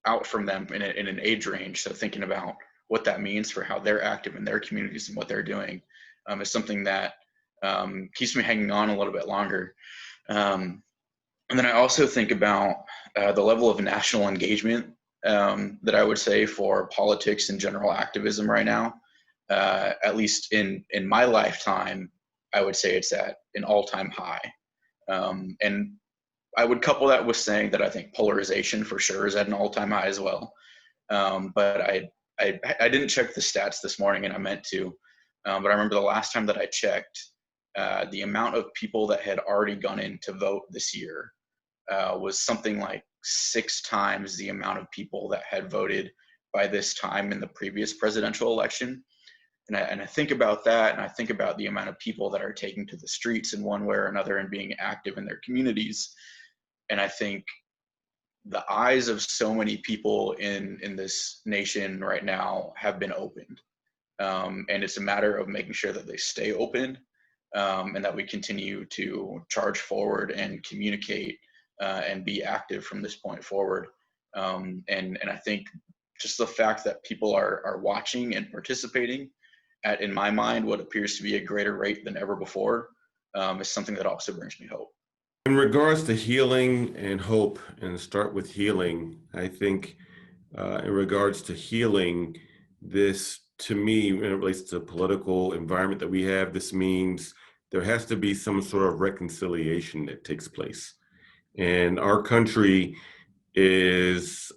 out from them in an age range. So thinking about what that means for how they're active in their communities and what they're doing is something that keeps me hanging on a little bit longer. And then I also think about the level of national engagement that I would say for politics and general activism right now. At least in my lifetime, I would say it's at an all-time high. And I would couple that with saying that I think polarization for sure is at an all-time high as well. But I didn't check the stats this morning, and I meant to. But I remember the last time that I checked, the amount of people that had already gone in to vote this year was something like 6 times the amount of people that had voted by this time in the previous presidential election. And I think about that, and I think about the amount of people that are taking to the streets in one way or another and being active in their communities. And I think the eyes of so many people in this nation right now have been opened. And it's a matter of making sure that they stay open, and that we continue to charge forward and communicate and be active from this point forward. And I think just the fact that people are watching and participating at, in my mind, what appears to be a greater rate than ever before, is something that also brings me hope. In regards to healing and hope, and start with healing, I think in regards to healing, this, to me, when it relates to the political environment that we have, this means there has to be some sort of reconciliation that takes place. And our country is,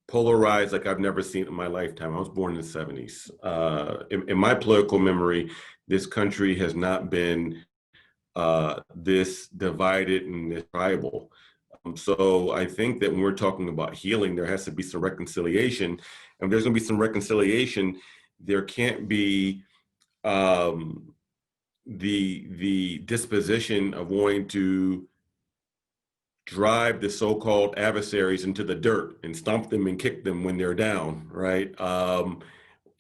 polarized like I've never seen in my lifetime. I was born in the 70s. In my political memory, this country has not been this divided and this tribal. So I think that when we're talking about healing, there has to be some reconciliation. And if there's going to be some reconciliation, there can't be the disposition of wanting to drive the so-called adversaries into the dirt and stomp them and kick them when they're down, right?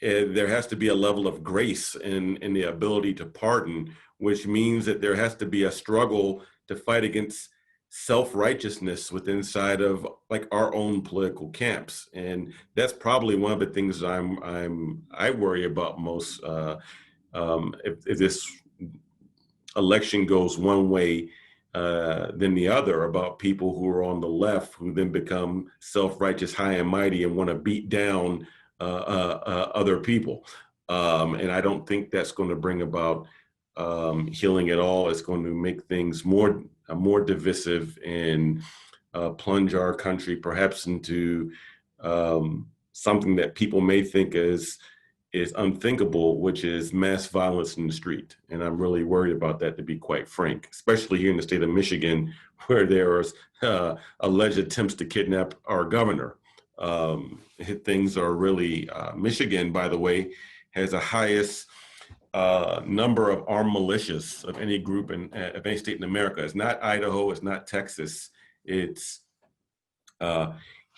There has to be a level of grace in the ability to pardon, which means that there has to be a struggle to fight against self-righteousness within inside of like our own political camps. And that's probably one of the things I worry about most. If this election goes one way than the other, about people who are on the left who then become self-righteous, high and mighty, and want to beat down other people. And I don't think that's going to bring about healing at all. It's going to make things more divisive and plunge our country perhaps into something that people may think is unthinkable, which is mass violence in the street. And I'm really worried about that, to be quite frank, especially here in the state of Michigan, where there is alleged attempts to kidnap our governor. Things are really, Michigan, by the way, has the highest number of armed militias of any group of any state in America. It's not Idaho, it's not Texas, it's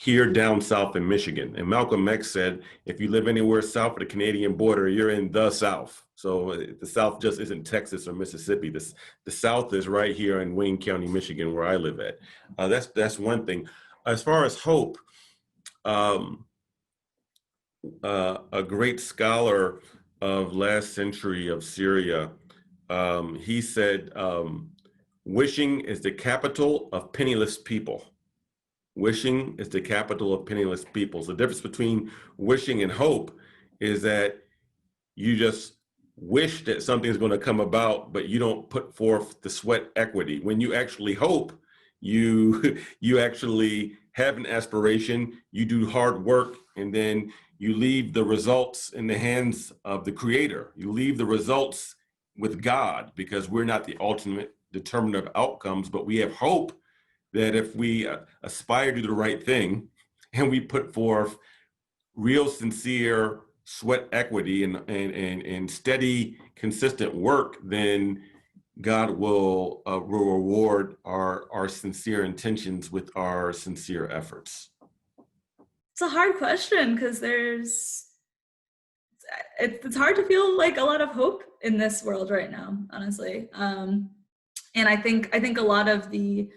here down south in Michigan. And Malcolm X said, if you live anywhere south of the Canadian border, you're in the South. So the South just isn't Texas or Mississippi. The South is right here in Wayne County, Michigan, where I live at. That's one thing. As far as hope, a great scholar of last century of Syria, he said, wishing is the capital of penniless people. Wishing is the capital of penniless people. So the difference between wishing and hope is that you just wish that something's going to come about, but you don't put forth the sweat equity. When you actually hope, you actually have an aspiration, you do hard work, and then you leave the results in the hands of the Creator. You leave the results with God, because we're not the ultimate determinant of outcomes, but we have hope that if we aspire to do the right thing and we put forth real sincere sweat equity and steady, consistent work, then God will reward our sincere intentions with our sincere efforts. It's a hard question, because it's hard to feel like a lot of hope in this world right now, honestly. And I think a lot of the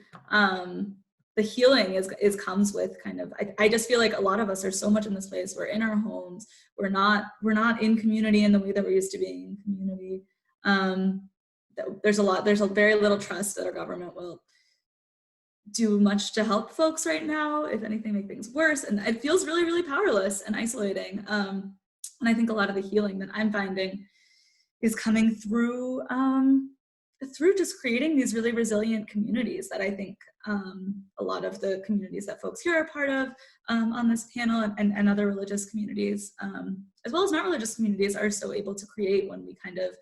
healing comes with kind of, I just feel like a lot of us are so much in this place. We're in our homes. We're not in community in the way that we're used to being in community. There's a very little trust that our government will do much to help folks right now, if anything, make things worse. And it feels really, really powerless and isolating. And I think a lot of the healing that I'm finding is coming through through just creating these really resilient communities that I think a lot of the communities that folks here are part of on this panel, and other religious communities, as well as not religious communities, are so able to create when we kind of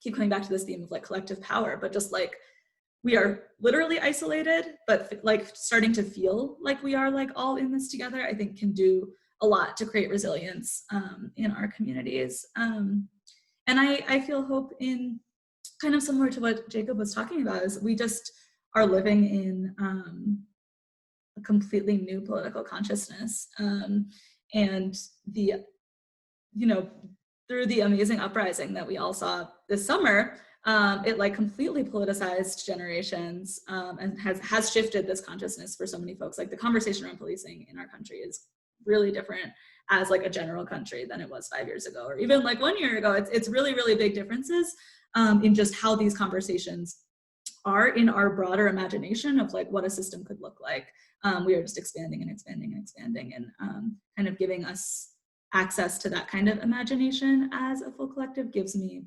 keep coming back to this theme of like collective power, but just like we are literally isolated, but like starting to feel like we are like all in this together, I think can do a lot to create resilience in our communities. And I feel hope in kind of similar to what Jacob was talking about, is we just are living in a completely new political consciousness. And the, you know, through the amazing uprising that we all saw this summer, it like completely politicized generations and has shifted this consciousness for so many folks. Like the conversation around policing in our country is really different as like a general country than it was 5 years ago, or even like 1 year ago. It's really, really big differences in just how these conversations are in our broader imagination of like what a system could look like. We are just expanding and expanding and expanding, and kind of giving us access to that kind of imagination as a full collective gives me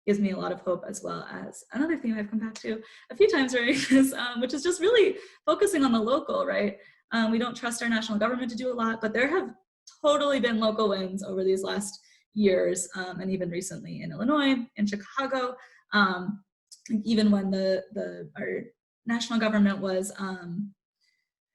a lot of hope, as well as another theme I've come back to a few times during this, which is just really focusing on the local, right? We don't trust our national government to do a lot, but there have totally been local wins over these last years, and even recently in Illinois, in Chicago, even when our national government was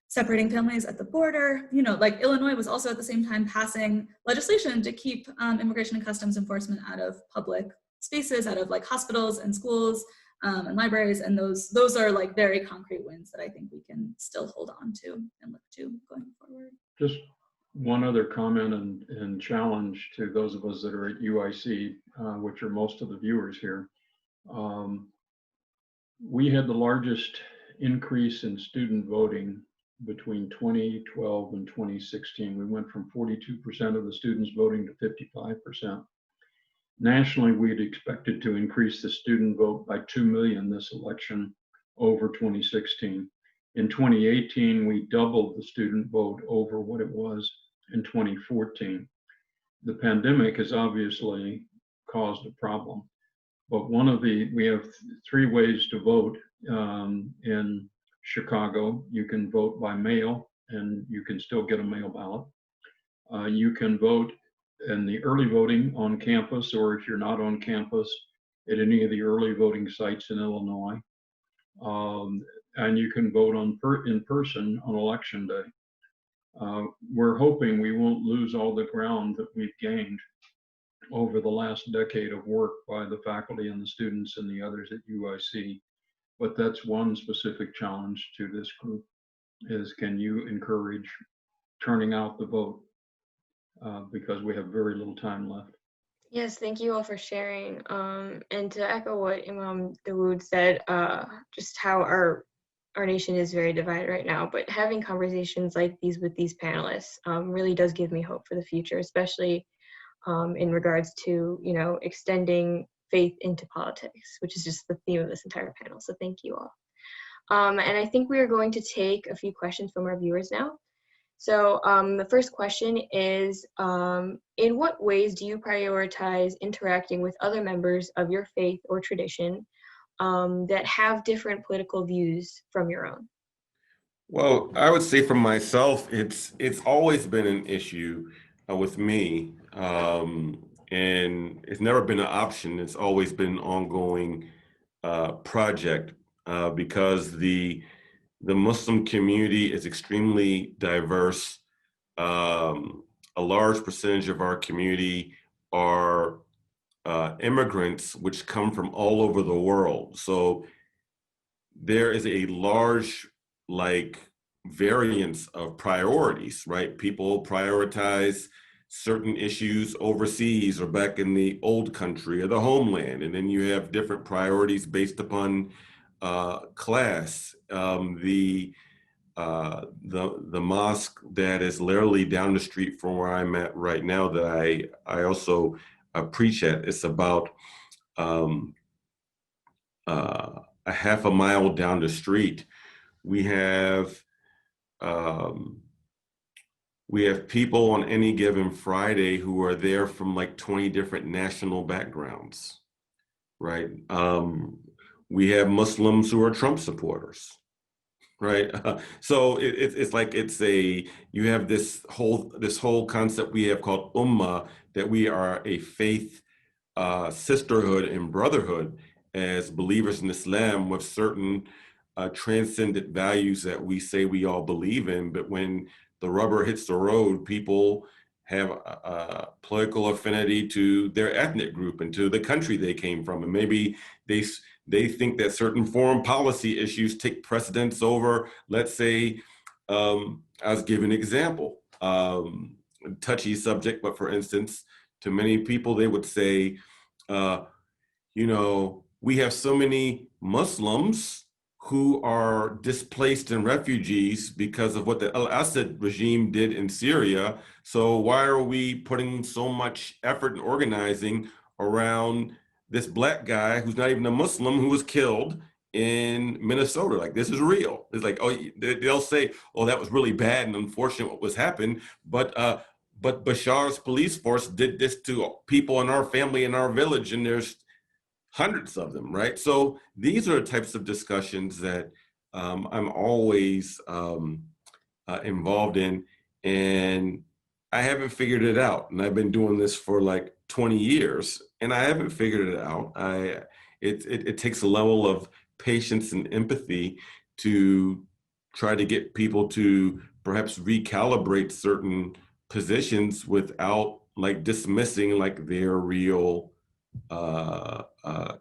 separating families at the border, you know, like Illinois was also at the same time passing legislation to keep immigration and customs enforcement out of public spaces, out of like hospitals and schools and libraries. And those are like very concrete wins that I think we can still hold on to and look to going forward. Just one other comment and challenge to those of us that are at UIC, which are most of the viewers here. We had the largest increase in student voting between 2012 and 2016. We went from 42% of the students voting to 55%. Nationally, we'd expected to increase the student vote by 2 million this election over 2016. In 2018, we doubled the student vote over what it was in 2014. The pandemic has obviously caused a problem, but we have 3 ways to vote in Chicago. You can vote by mail, and you can still get a mail ballot. You can vote in the early voting on campus, or if you're not on campus, at any of the early voting sites in Illinois. And you can vote in person on election day. We're hoping we won't lose all the ground that we've gained over the last decade of work by the faculty and the students and the others at UIC. But that's one specific challenge to this group, is can you encourage turning out the vote? Because we have very little time left. Yes, thank you all for sharing. And to echo what Imam Dawud said, just how our nation is very divided right now, but having conversations like these with these panelists really does give me hope for the future, especially in regards to, you know, extending faith into politics, which is just the theme of this entire panel. So thank you all. And I think we are going to take a few questions from our viewers now. So the first question is, in what ways do you prioritize interacting with other members of your faith or tradition that have different political views from your own? Well, I would say for myself, it's always been an issue with me, and it's never been an option. It's always been an ongoing project because the Muslim community is extremely diverse. A large percentage of our community are immigrants, which come from all over the world. So there is a large variance of priorities, right? People prioritize certain issues overseas or back in the old country or the homeland. And then you have different priorities based upon class. The mosque that is literally down the street from where I'm at right now that I also preach at, it's about a half a mile down the street we have people on any given Friday who are there from like 20 different national backgrounds, right? We have Muslims who are Trump supporters, right? So it's like you have this whole concept we have called ummah, that we are a faith sisterhood and brotherhood as believers in Islam with certain transcendent values that we say we all believe in. But when the rubber hits the road, people have a political affinity to their ethnic group and to the country they came from. And maybe they think that certain foreign policy issues take precedence over, let's say, I'll give an example, touchy subject, but for instance, to many people, they would say, we have so many Muslims who are displaced and refugees because of what the Al-Assad regime did in Syria. So why are we putting so much effort and organizing around this black guy who's not even a Muslim who was killed in Minnesota? Like, this is real. It's like, oh, they'll say, oh, that was really bad and unfortunate what was happened. But Bashar's police force did this to people in our family, in our village, and there's hundreds of them, right? So these are the types of discussions that I'm always involved in, and I haven't figured it out. And I've been doing this for like 20 years, and I haven't figured it out. It takes a level of patience and empathy to try to get people to perhaps recalibrate certain positions without like dismissing like their real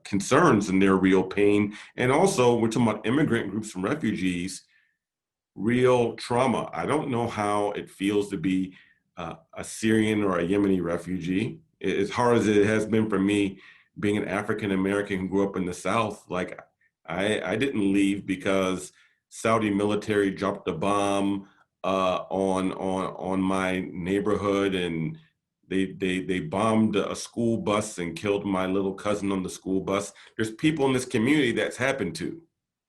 concerns and their real pain. And also, we're talking about immigrant groups and refugees, real trauma. I don't know how it feels to be a Syrian or a Yemeni refugee. As hard as it has been for me, being an African American who grew up in the South, like I didn't leave because Saudi military dropped a bomb on my neighborhood, and they bombed a school bus and killed my little cousin on the school bus. There's people in this community that's happened to,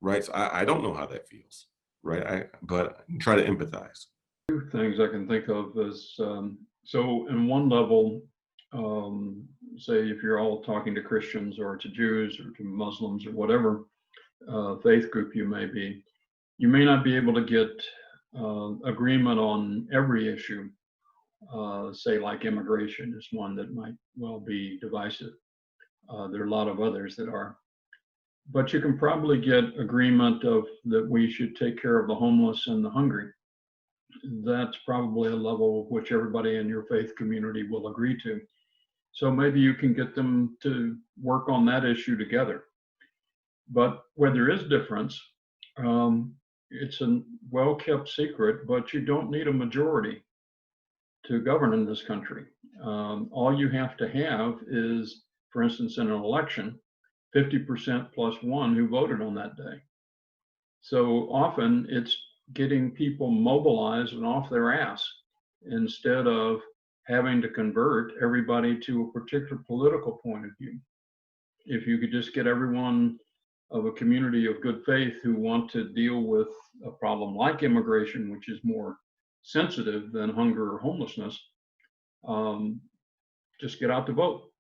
right? So I don't know how that feels, right? But I try to empathize. Two things I can think of is, so in one level, say if you're all talking to Christians or to Jews or to Muslims or whatever faith group you may be, you may not be able to get agreement on every issue. Say like immigration is one that might well be divisive. There are a lot of others that are. But you can probably get agreement of that we should take care of the homeless and the hungry. That's probably a level which everybody in your faith community will agree to. So maybe you can get them to work on that issue together. But where there is difference, it's a well-kept secret, but you don't need a majority to govern in this country. All you have to have is, for instance, in an election, 50% plus one who voted on that day. So often it's getting people mobilized and off their ass instead of having to convert everybody to a particular political point of view. If you could just get everyone of a community of good faith who want to deal with a problem like immigration, which is more sensitive than hunger or homelessness, just get out to vote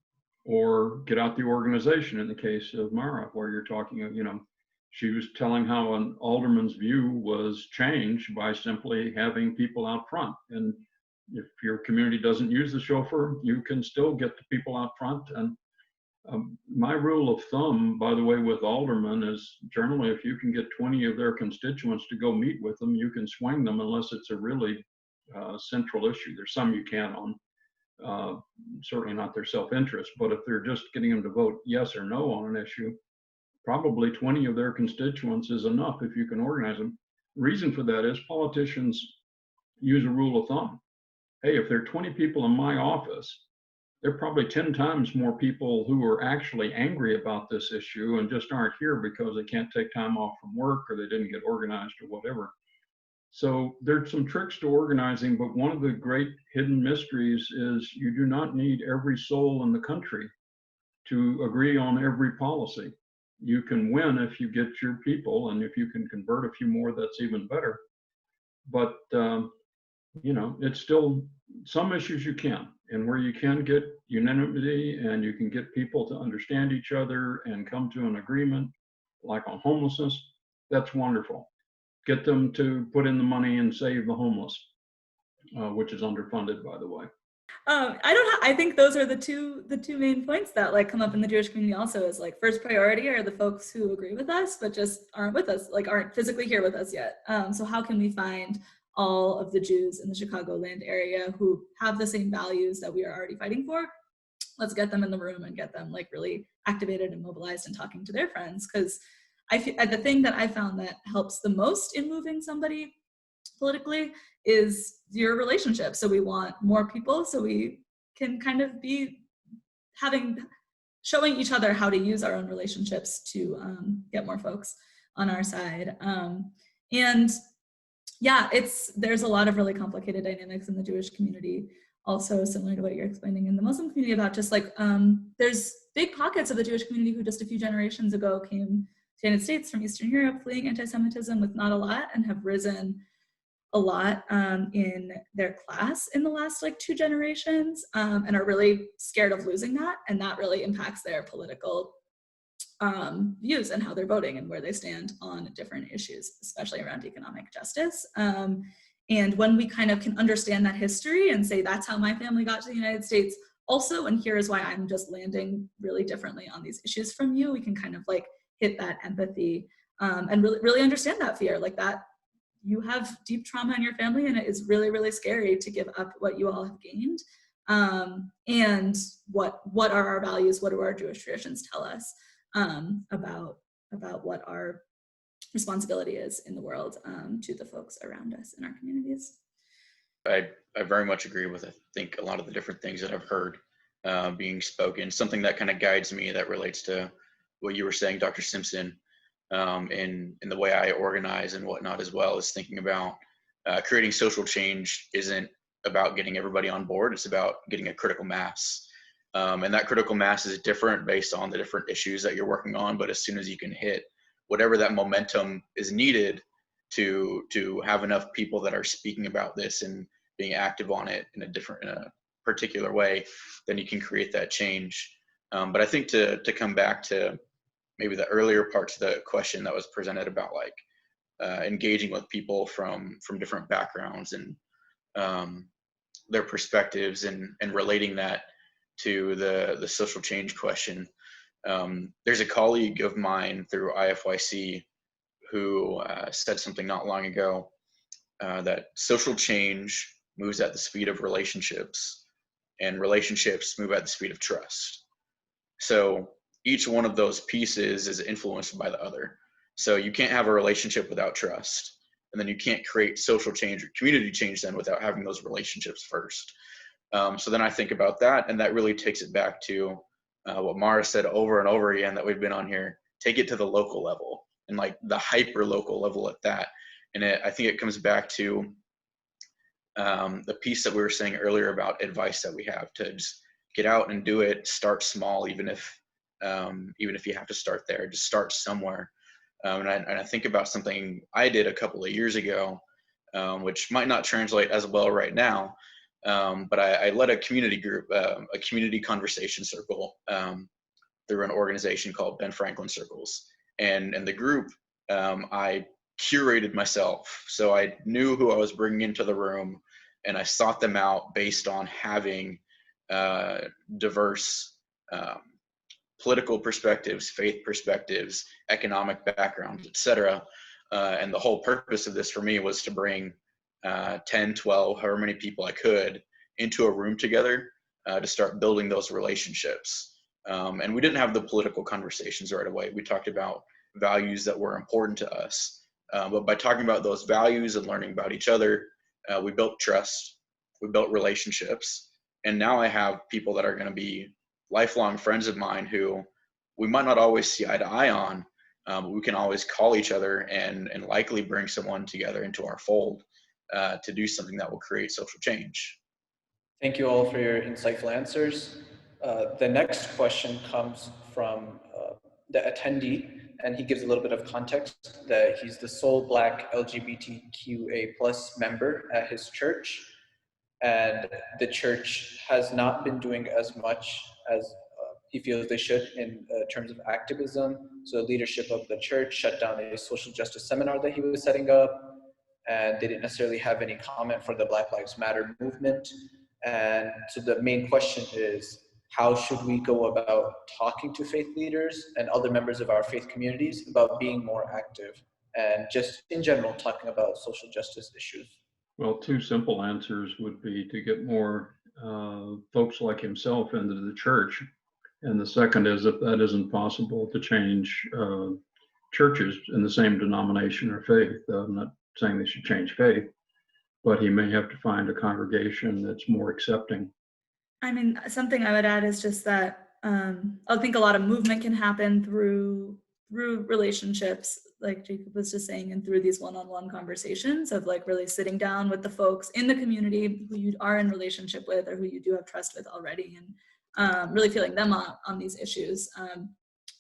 or get out the organization. In the case of Mara, where you're talking, she was telling how an alderman's view was changed by simply having people out front. And if your community doesn't use the chauffeur, you can still get the people out front. And my rule of thumb, by the way, with aldermen is generally if you can get 20 of their constituents to go meet with them, you can swing them unless it's a really central issue. There's some you can on, certainly not their self-interest, but if they're just getting them to vote yes or no on an issue, probably 20 of their constituents is enough if you can organize them. Reason for that is politicians use a rule of thumb. Hey, if there are 20 people in my office, there are probably 10 times more people who are actually angry about this issue and just aren't here because they can't take time off from work or they didn't get organized or whatever. So there's some tricks to organizing, but one of the great hidden mysteries is you do not need every soul in the country to agree on every policy. you can win if you get your people, and if you can convert a few more, that's even better. But you know, it's still some issues you can, and where you can get unanimity and you can get people to understand each other and come to an agreement, like on homelessness, that's wonderful. Get them to put in the money and save the homeless, which is underfunded, by the way. I think those are the two main points that like come up in the Jewish community also, is like first priority are the folks who agree with us but just aren't with us, like aren't physically here with us yet. So how can we find all of the Jews in the Chicagoland area who have the same values that we are already fighting for? Let's get them in the room and get them like really activated and mobilized and talking to their friends. Because I feel the thing that I found that helps the most in moving somebody politically is your relationship. So we want more people so we can kind of be showing each other how to use our own relationships to get more folks on our side. And yeah, there's a lot of really complicated dynamics in the Jewish community, also similar to what you're explaining in the Muslim community about just like, there's big pockets of the Jewish community who just a few generations ago came to the United States from Eastern Europe fleeing anti-Semitism with not a lot, and have risen a lot in their class in the last like 2 generations, and are really scared of losing that. And that really impacts their political views and how they're voting and where they stand on different issues, especially around economic justice. And when we kind of can understand that history and say, that's how my family got to the United States also, and here is why I'm just landing really differently on these issues from you, we can kind of like hit that empathy and really understand that fear, like that you have deep trauma in your family and it is really, really scary to give up what you all have gained. And what are our values? What do our Jewish traditions tell us about what our responsibility is in the world to the folks around us in our communities? I very much agree with, I think, a lot of the different things that I've heard being spoken. Something that kind of guides me that relates to what you were saying, Dr. Simpson, in the way I organize and whatnot as well, is thinking about creating social change isn't about getting everybody on board, it's about getting a critical mass. And that critical mass is different based on the different issues that you're working on, but as soon as you can hit whatever that momentum is needed to have enough people that are speaking about this and being active on it in a particular way, then you can create that change. But I think to come back to maybe the earlier parts of the question that was presented about like engaging with people from different backgrounds and their perspectives and relating that to the social change question. There's a colleague of mine through IFYC who said something not long ago that social change moves at the speed of relationships and relationships move at the speed of trust. So each one of those pieces is influenced by the other. So you can't have a relationship without trust, and then you can't create social change or community change then without having those relationships first. So then I think about that, and that really takes it back to what Mara said over and over again that we've been on here, take it to the local level and like the hyper local level at that. And I think it comes back to the piece that we were saying earlier about advice that we have to just get out and do it, start small, even if you have to start there, just start somewhere. And I think about something I did a couple of years ago, which might not translate as well right now, but I led a community group, a community conversation circle through an organization called Ben Franklin Circles. And the group, I curated myself. So I knew who I was bringing into the room, and I sought them out based on having diverse political perspectives, faith perspectives, economic backgrounds, etc. And the whole purpose of this for me was to bring 10, 12, however many people I could into a room together to start building those relationships. And we didn't have the political conversations right away. We talked about values that were important to us. But by talking about those values and learning about each other, we built trust, we built relationships. And now I have people that are going to be lifelong friends of mine who we might not always see eye to eye on, but we can always call each other and likely bring someone together into our fold to do something that will create social change. Thank you all for your insightful answers. The next question comes from the attendee, and he gives a little bit of context that he's the sole Black LGBTQA+ member at his church, and the church has not been doing as much as he feels they should in terms of activism. So the leadership of the church shut down a social justice seminar that he was setting up, and they didn't necessarily have any comment for the Black Lives Matter movement. And so the main question is, how should we go about talking to faith leaders and other members of our faith communities about being more active and just in general talking about social justice issues? Well, two simple answers would be to get more folks like himself into the church. And the second is, if that isn't possible, to change churches in the same denomination or faith. I'm not saying they should change faith, but he may have to find a congregation that's more accepting. I mean, something I would add is just that I think a lot of movement can happen through relationships, like Jacob was just saying, and through these one-on-one conversations of like really sitting down with the folks in the community who you are in relationship with or who you do have trust with already, and really feeling them on these issues,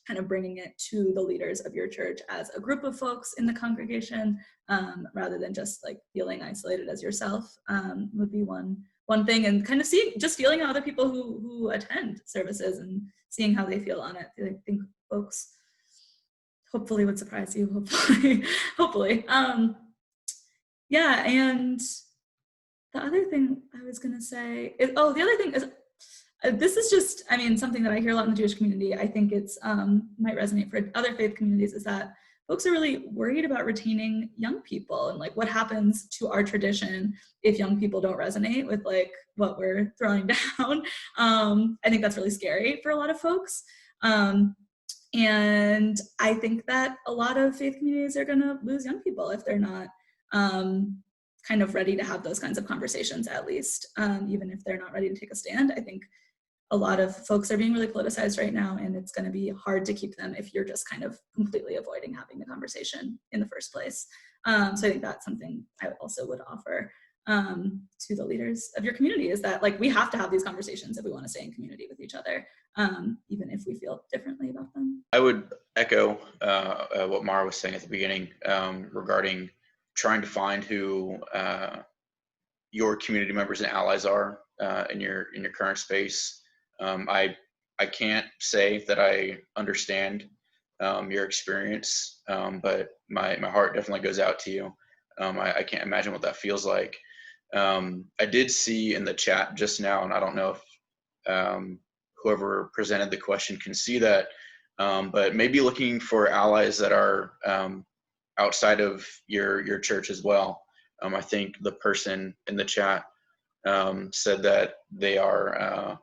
kind of bringing it to the leaders of your church as a group of folks in the congregation, rather than just like feeling isolated as yourself, would be one thing. And kind of feeling how other people who attend services and seeing how they feel on it. I think folks hopefully would surprise you, hopefully. Yeah, and the other thing I was gonna say is, the other thing is, this is just, I mean, something that I hear a lot in the Jewish community. I think it's might resonate for other faith communities, is that folks are really worried about retaining young people and like what happens to our tradition if young people don't resonate with like what we're throwing down. I think that's really scary for a lot of folks. And I think that a lot of faith communities are gonna lose young people if they're not kind of ready to have those kinds of conversations, at least, even if they're not ready to take a stand. I think a lot of folks are being really politicized right now, and it's going to be hard to keep them if you're just kind of completely avoiding having the conversation in the first place. So I think that's something I also would offer to the leaders of your community, is that like we have to have these conversations if we want to stay in community with each other, even if we feel differently about them. I would echo what Mara was saying at the beginning regarding trying to find who your community members and allies are in your current space. I can't say that I understand your experience, but my heart definitely goes out to you. I can't imagine what that feels like. I did see in the chat just now, and I don't know if whoever presented the question can see that, but maybe looking for allies that are outside of your church as well. I think the person in the chat said that they are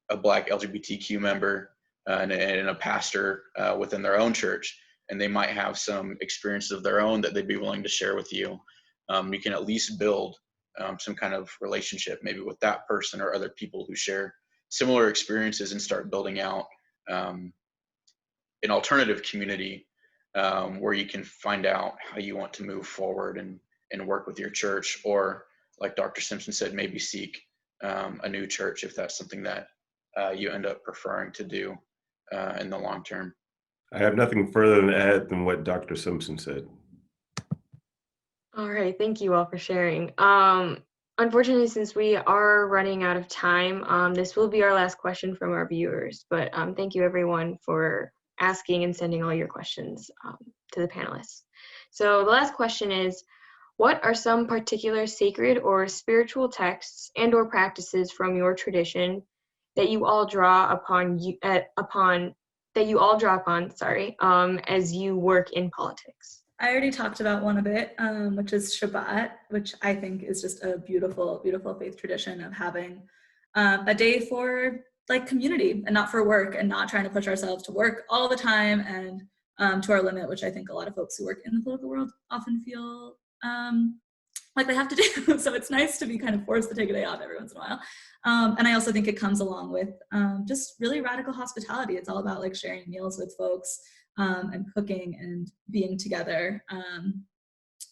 a Black LGBTQ member and a pastor within their own church, and they might have some experiences of their own that they'd be willing to share with you. You can at least build some kind of relationship maybe with that person or other people who share similar experiences, and start building out an alternative community where you can find out how you want to move forward and work with your church, or like Dr. Simpson said, maybe seek a new church if that's something that you end up preferring to do in the long term. I have nothing further to add than what Dr. Simpson said. All right, thank you all for sharing. Unfortunately, since we are running out of time, this will be our last question from our viewers, but thank you everyone for asking and sending all your questions to the panelists. So the last question is, what are some particular sacred or spiritual texts and or practices from your tradition that you all draw upon as you work in politics? I already talked about one a bit, which is Shabbat, which I think is just a beautiful, beautiful faith tradition of having a day for like community and not for work, and not trying to push ourselves to work all the time and to our limit, which I think a lot of folks who work in the political world often feel like they have to do. So it's nice to be kind of forced to take a day off every once in a while. And I also think it comes along with just really radical hospitality. It's all about like sharing meals with folks and cooking and being together.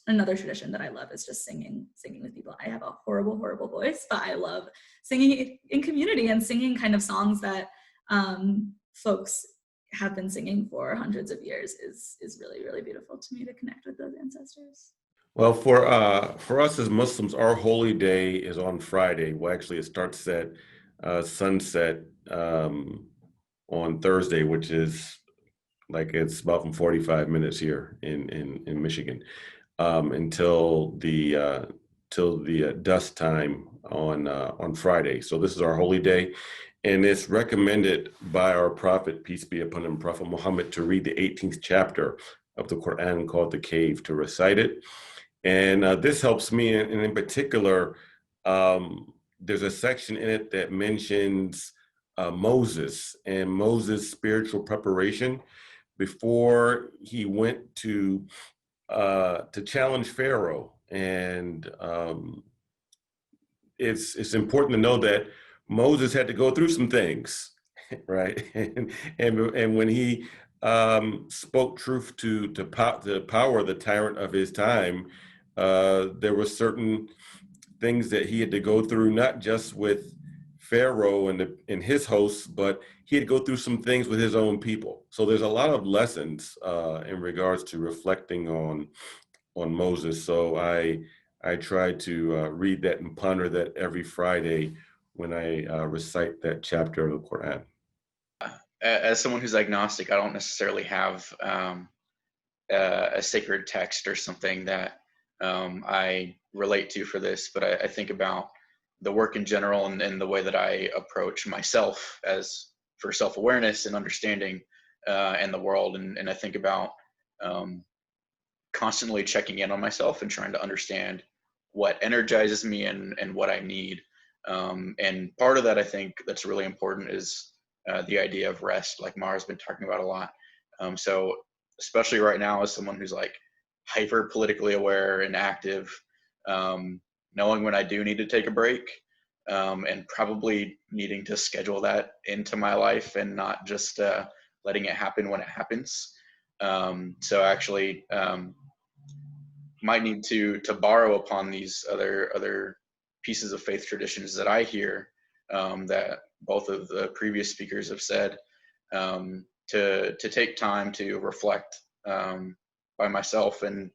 Another tradition that I love is just singing with people. I have a horrible, horrible voice, but I love singing in community and singing kind of songs that folks have been singing for hundreds of years is really, really beautiful to me, to connect with those ancestors. Well, for us as Muslims, our holy day is on Friday. Well, actually, it starts at sunset on Thursday, which is like it's about 45 minutes here in Michigan, until the dusk time on Friday. So this is our holy day, and it's recommended by our Prophet, peace be upon him, Prophet Muhammad, to read the 18th chapter of the Qur'an called the Cave, to recite it. And this helps me, and in particular, there's a section in it that mentions Moses and Moses' spiritual preparation before he went to challenge Pharaoh. And it's important to know that Moses had to go through some things, right? And when he spoke truth to power, the tyrant of his time, there were certain things that he had to go through, not just with Pharaoh and his hosts, but he had to go through some things with his own people. So there's a lot of lessons in regards to reflecting on Moses. So I try to read that and ponder that every Friday when I recite that chapter of the Quran. As someone who's agnostic, I don't necessarily have a sacred text or something that I relate to for this, but I think about the work in general and the way that I approach myself as for self-awareness and understanding and the world. And I think about constantly checking in on myself and trying to understand what energizes me and what I need. And part of that, I think that's really important is the idea of rest, like Mara's been talking about a lot. So especially right now, as someone who's like hyper politically aware and active, knowing when I do need to take a break, and probably needing to schedule that into my life and not just letting it happen when it happens. So actually might need to borrow upon these other pieces of faith traditions that I hear that both of the previous speakers have said, to take time to reflect by myself and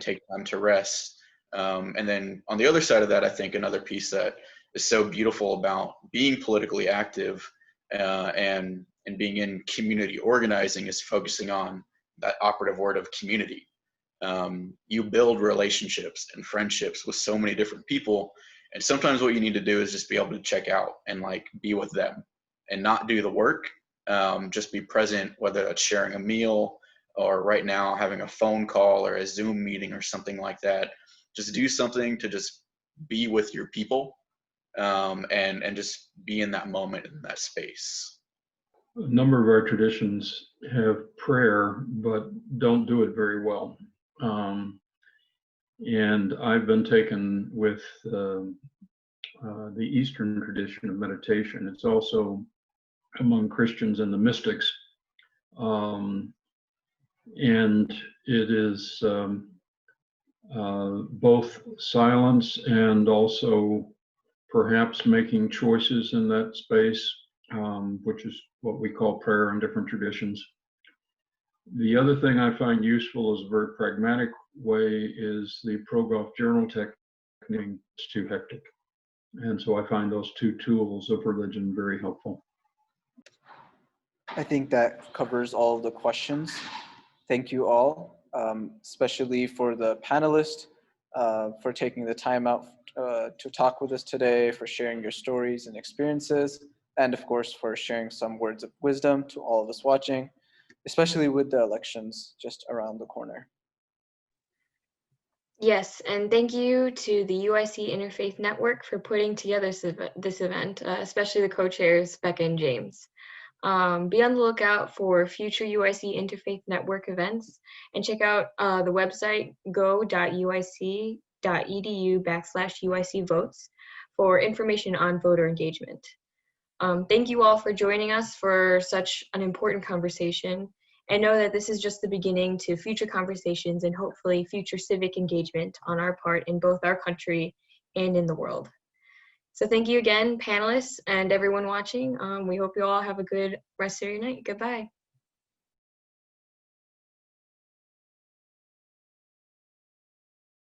take time to rest. And then on the other side of that, I think another piece that is so beautiful about being politically active and being in community organizing is focusing on that operative word of community. You build relationships and friendships with so many different people, and sometimes what you need to do is just be able to check out and like be with them and not do the work, just be present, whether that's sharing a meal or right now having a phone call or a Zoom meeting or something like that. Just do something to just be with your people and just be in that moment, in that space. A number of our traditions have prayer, but don't do it very well. And I've been taken with the Eastern tradition of meditation. It's also among Christians and the mystics. And it is both silence and also perhaps making choices in that space, which is what we call prayer in different traditions. The other thing I find useful is a very pragmatic way is the pro-golf journal technique. It's too hectic. And so I find those two tools of religion very helpful. I think that covers all of the questions. Thank you all, especially for the panelists, for taking the time out to talk with us today, for sharing your stories and experiences, and of course, for sharing some words of wisdom to all of us watching, especially with the elections just around the corner. Yes, and thank you to the UIC Interfaith Network for putting together this event, especially the co-chairs, Becca and James. Be on the lookout for future UIC Interfaith Network events and check out the website go.uic.edu/UIC votes for information on voter engagement. Thank you all for joining us for such an important conversation, and know that this is just the beginning to future conversations and hopefully future civic engagement on our part in both our country and in the world. So thank you again, panelists and everyone watching. We hope you all have a good rest of your night. Goodbye.